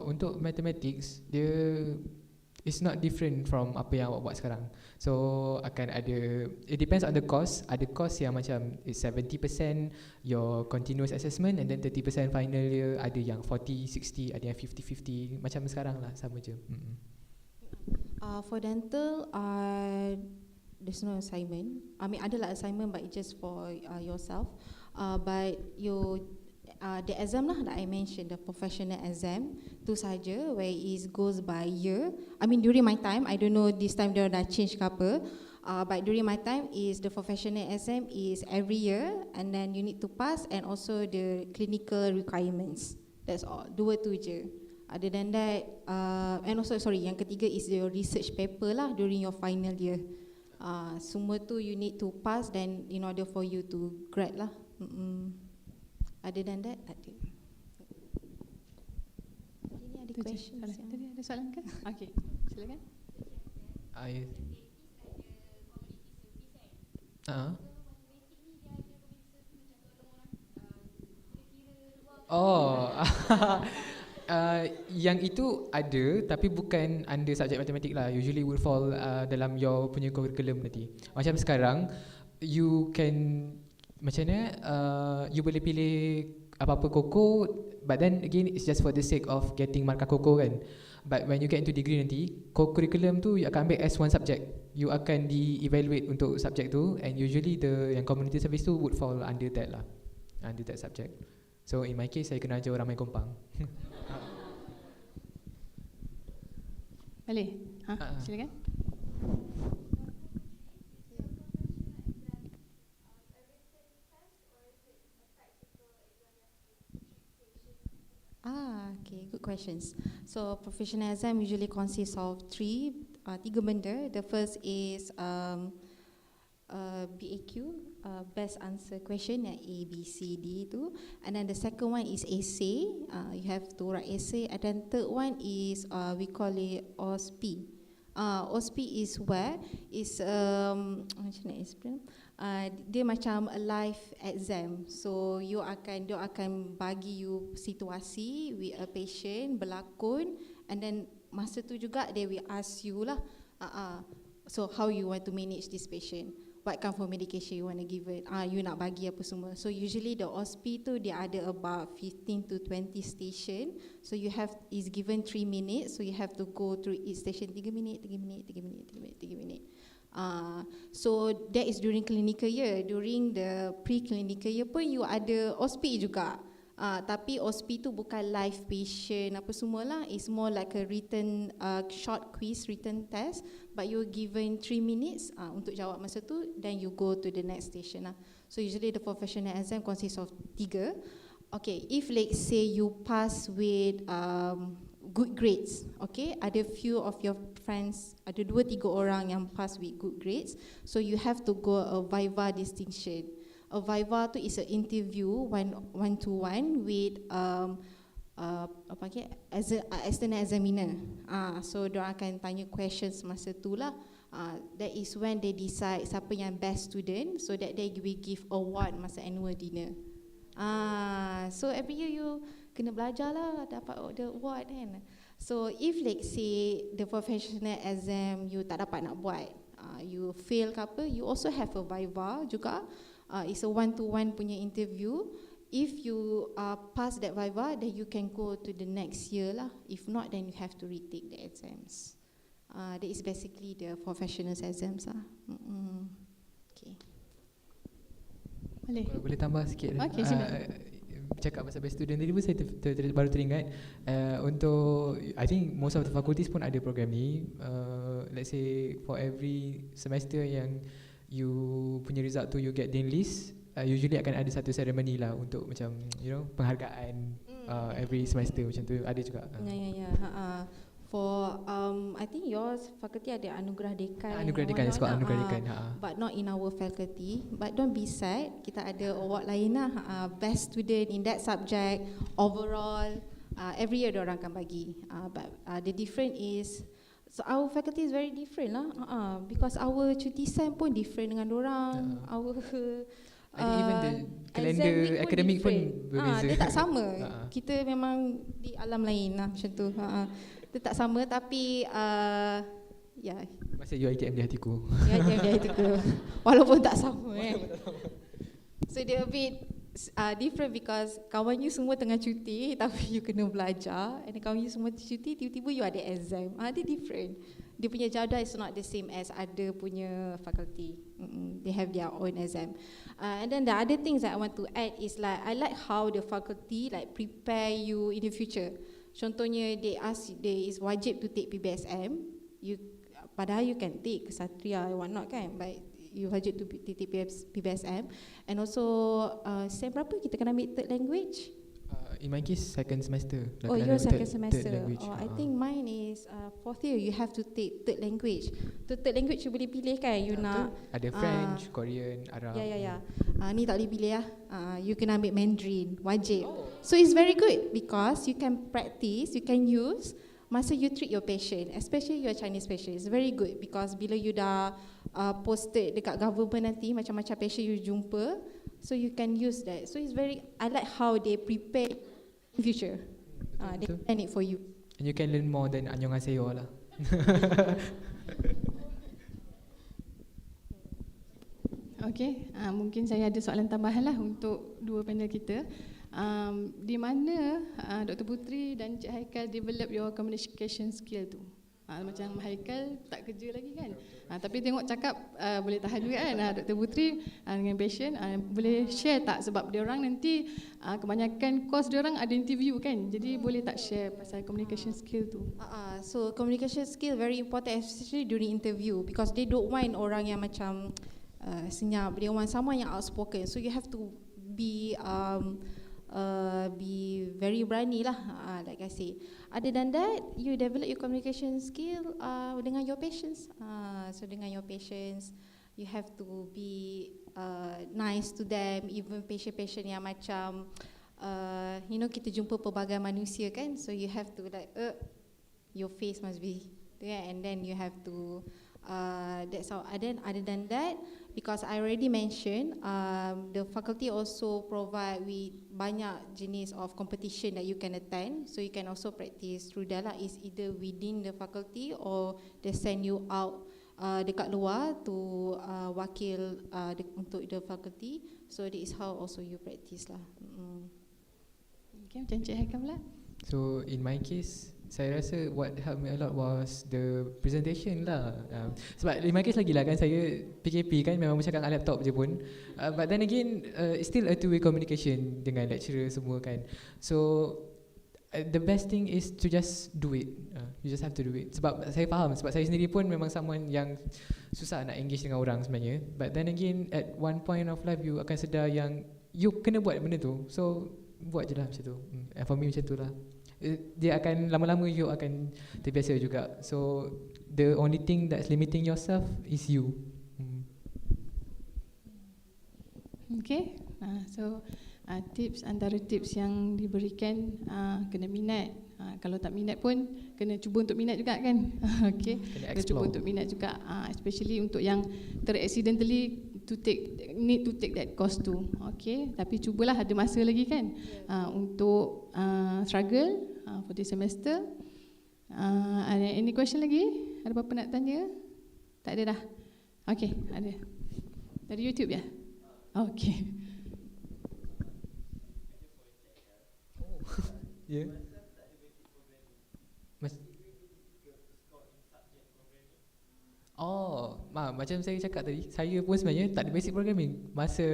Untuk mathematics, dia it's not different from apa yang awak buat sekarang. So akan ada, it depends on the course. Ada course yang macam 70% your continuous assessment and then 30% final year. Ada yang 40-60, ada yang 50-50. Macam sekarang lah, sama je. For dental, there's no assignment. I mean ada lah assignment, but it's just for yourself. But you the exam lah that I mentioned, the professional exam, tu saja, where it goes by year. I mean during my time, I don't know this time dia dah change ke apa, but during my time is the professional exam is every year, and then you need to pass, and also the clinical requirements. That's all, dua tu je. Other than that, and also sorry, yang ketiga is your research paper lah during your final year. Semua tu you need to pass, then in order for you to grad lah. Other than that, tak ada. Tadi ni ada question. Tadi ada soalan kan? Okey, silakan. Yang itu ada, tapi bukan under subjek matematik lah. Usually will fall dalam your punya curriculum nanti. Macam sekarang, you can macam mana, you boleh pilih apa-apa koko, but then again it's just for the sake of getting markah koko kan. But when you get into degree nanti, curriculum tu you akan ambil as one subject. You akan di-evaluate untuk subjek tu, and usually the yang community service tu would fall under that lah, under that subject. So in my case, saya kena ajar orang main kompang. Boleh? Silakan. Okay, good questions. So professional exam usually consists of tiga benda. The first is BAQ, best answer question, yang A, B, C, D tu. And then the second one is essay. You have to write essay. And then third one is we call it OSP. OSP is where is macam nak explain? Dia macam a live exam. So dia akan bagi you situasi with a patient berlakon, and then masa tu juga they will ask you lah, so how you want to manage this patient, what kind of medication you want to give it, you nak bagi apa semua. So usually the OSP tu dia ada about 15 to 20 station. So you have, is given 3 minutes, so you have to go through each station 3 minit. So that is during clinical year. During the pre-clinical year pun you ada OSP juga. Tapi OSP tu bukan live patient apa semualah. It's more like a written short quiz, written test, but you're given 3 minutes untuk jawab masa tu, then you go to the next station lah. So usually the professional exam consists of 3. Okay, if let's say you pass with good grades, okay, ada few of your friends, ada 2-3 orang yang pass with good grades, so you have to go a viva distinction. A viva tu is an interview one-to-one with as a external examiner. So dia akan tanya questions masa tu lah. That is when they decide siapa yang best student, so that they will give award masa annual dinner. So every year you kena belajar lah dapat the award kan. So if let's say the professional exam you tak dapat nak buat, you fail ke apa, you also have a viva juga. It's a one-to-one punya interview. If you pass that viva, then you can go to the next year lah. If not, then you have to retake the exams. That is basically the professional exams lah. Okay. Boleh? Kalau boleh tambah sikit. Okey, silakan. Cakap pasal best student tadi pun saya baru teringat, untuk I think most of the faculties pun ada program ni. Let's say for every semester yang you punya result tu you get dean list, usually akan ada satu ceremony lah untuk macam penghargaan every semester macam tu ada juga. For I think yours faculty ada anugerah dekan. Anugerah dekan, sekolah anugerah dekan. But not in our faculty. But don't be sad, kita ada award lain lah. Best student in that subject overall. Every year orang akan bagi. But the difference is, so our faculty is very different lah. Because our cuti SEM pun different dengan orang. Our even the calendar akademik pun berbeza. Dia tak sama. Kita memang di alam lain lah macam tu. Dia tak sama tapi masih UiTM di hatiku. UiTM di hatiku. Walaupun tak sama So dia a bit different because kawan you semua tengah cuti tapi you kena belajar, and kawan you semua cuti tiba-tiba you ada exam. Dia different. Dia punya jadual is not the same as other punya faculty. They have their own exam. And then the other things that I want to add is like I like how the faculty like prepare you in the future. Contohnya they is wajib to take PBSM. Padahal you can take Ksatria or whatnot kan, but you wajib to take PBSM. And also SEM berapa kita kena ambil third language? In my case second semester. Oh, you're second semester. Third I think mine is fourth year. You have to take third language. Third language you boleh pilih kan. You nak ada French, Korean, Arab. Ya. Ni tak boleh pilih lah. You kena ambil Mandarin, wajib. So it's very good because you can practice, you can use masa you treat your patient, especially your Chinese patient. It's very good because bila you dah posted dekat government nanti macam-macam patient you jumpa, so you can use that. So it's very, I like how they prepare in future. They plan it for you. And you can learn more than annyeonghaseyo lah. Okey, mungkin saya ada soalan tambahan lah untuk dua panel kita. Di mana Dr. Putri dan Cik Haikal develop your communication skill tu? Macam Haikal tak kerja lagi kan, tapi tengok cakap boleh tahan juga kan. Dr. Putri dengan patient boleh share tak, sebab dia orang nanti kebanyakan course dia orang ada interview kan, jadi boleh tak share pasal communication skill tu? So communication skill very important, especially during interview, because they don't want orang yang macam senyap, they want someone yang outspoken. So you have to be very berani lah, like I say. Other than that, you develop your communication skill dengan your patients. So dengan your patients, you have to be nice to them. Even patient-patient yang macam kita jumpa pelbagai manusia kan, so you have to like your face must be there, and then you have to that's how. Other than that, because I already mentioned, the faculty also provide with banyak jenis of competition that you can attend, so you can also practice through that lah. It's either within the faculty or they send you out dekat luar to wakil untuk the faculty. So this is how also you practice lah. Okay, macam Cik Haikal pula? So in my case, saya rasa what helped me a lot was the presentation lah. Sebab in my case lagi lah kan, saya PKP kan, memang bercakap dengan laptop je pun. But then again, it's still a two-way communication dengan lecturer semua kan. So the best thing is to just do it. You just have to do it. Sebab saya faham, sebab saya sendiri pun memang someone yang susah nak engage dengan orang sebenarnya. But then again, at one point of life, you akan sedar yang you kena buat benda tu. So buat je lah macam tu. For me macam tu lah. Dia akan lama-lama you akan terbiasa juga. So the only thing that's limiting yourself is you. Okay, so tips, antara tips yang diberikan, kena minat. Kalau tak minat pun kena cuba untuk minat juga kan. Okay, kena cuba untuk minat juga, especially untuk yang teraccidentally need to take that course tu. Okay, tapi cubalah, ada masa lagi kan untuk struggle for this semester. Ada any question lagi? Ada apa-apa nak tanya? Tak ada dah? Okey, ada. Dari YouTube ya? Okey. Ya. Macam saya cakap tadi, saya pun sebenarnya tak ada basic programming. Masa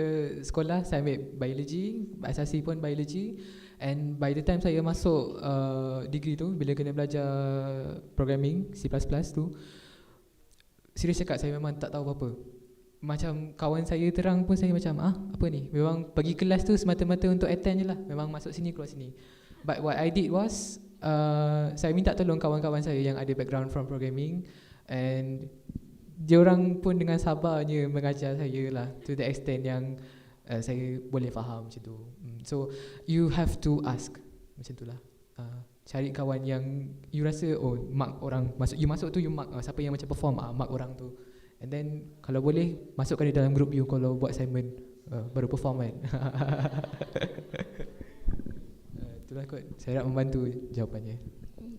sekolah saya ambil biology, asasi pun biology, and by the time saya masuk degree tu, bila kena belajar programming C++ tu, serius cakap saya memang tak tahu apa-apa. Macam kawan saya terang pun saya macam apa ni, memang pergi kelas tu semata-mata untuk attend je lah, memang masuk sini keluar sini. But what I did was saya minta tolong kawan-kawan saya yang ada background from programming, and diorang pun dengan sabarnya mengajar saya lah, to the extent yang saya boleh faham macam tu. So you have to ask, macam tu lah. Cari kawan yang you rasa mark orang masuk, you masuk tu you mark siapa yang macam perform, mark orang tu. And then kalau boleh masukkan di dalam group you kalau buat assignment, baru perform kan. Itulah kot, saya nak membantu jawapannya.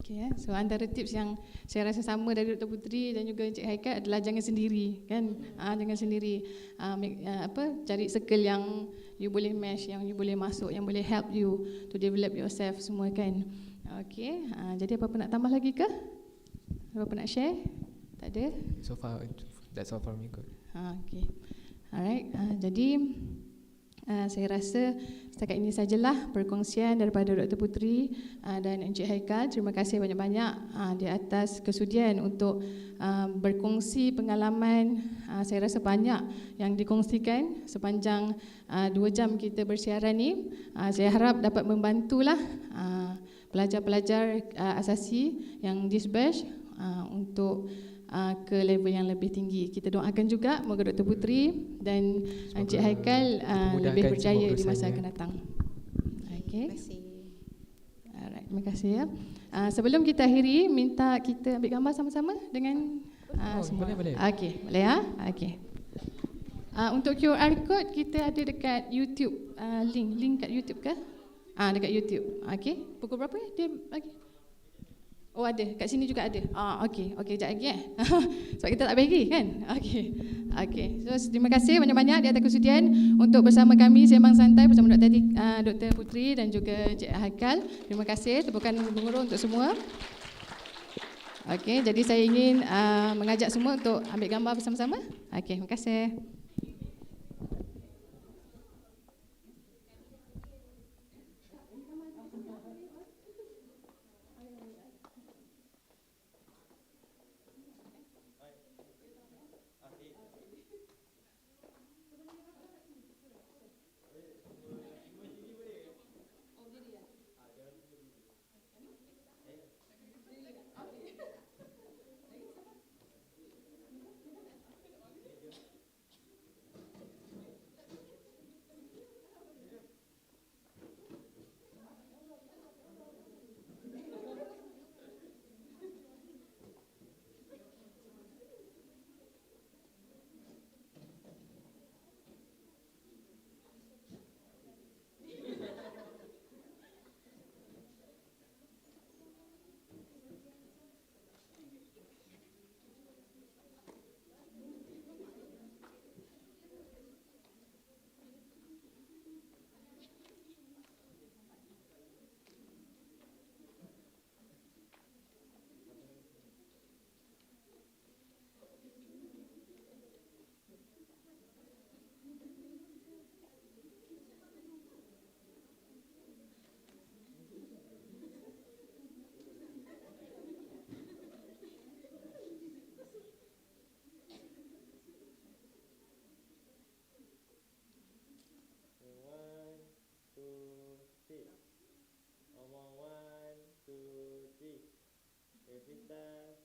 Okay, so antara tips yang saya rasa sama dari Dr. Putri dan juga Encik Haikal adalah jangan sendiri kan. Jangan sendiri, cari circle yang you boleh mesh, yang you boleh masuk, yang boleh help you to develop yourself semua kan. Okay, jadi apa-apa nak tambah lagi ke? Apa-apa nak share? Tak ada? So far that's all for me kot. Okay, alright. Jadi saya rasa setakat ini sajalah perkongsian daripada Dr. Putri dan Encik Haikal. Terima kasih banyak-banyak di atas kesudian untuk berkongsi pengalaman. Saya rasa banyak yang dikongsikan sepanjang 2 jam kita bersiaran ni. Saya harap dapat membantulah pelajar-pelajar asasi yang this batch untuk ke level yang lebih tinggi. Kita doakan juga moga Dr. Putri dan Encik Haikal lebih berjaya di masa akan datang. Okay. Terima kasih. Alright, terima kasih ya. Sebelum kita akhiri, minta kita ambil gambar sama-sama dengan semua. Boleh. Okey, boleh ya? Okey. Untuk QR code kita ada dekat YouTube, link kat YouTube ke? Dekat YouTube. Okey. Pukul berapa ya dia bagi? Oh ada, kat sini juga ada. Okey, sekejap lagi sebab kita tak bagi kan? Okey. So terima kasih banyak-banyak di atas kesudian untuk bersama kami Sembang Santai bersama Dr. Putri dan juga Encik Haikal. Terima kasih, tepukan gemuruh untuk semua. Okey, jadi saya ingin mengajak semua untuk ambil gambar bersama-sama. Okey, terima kasih. One, two, three. Revita.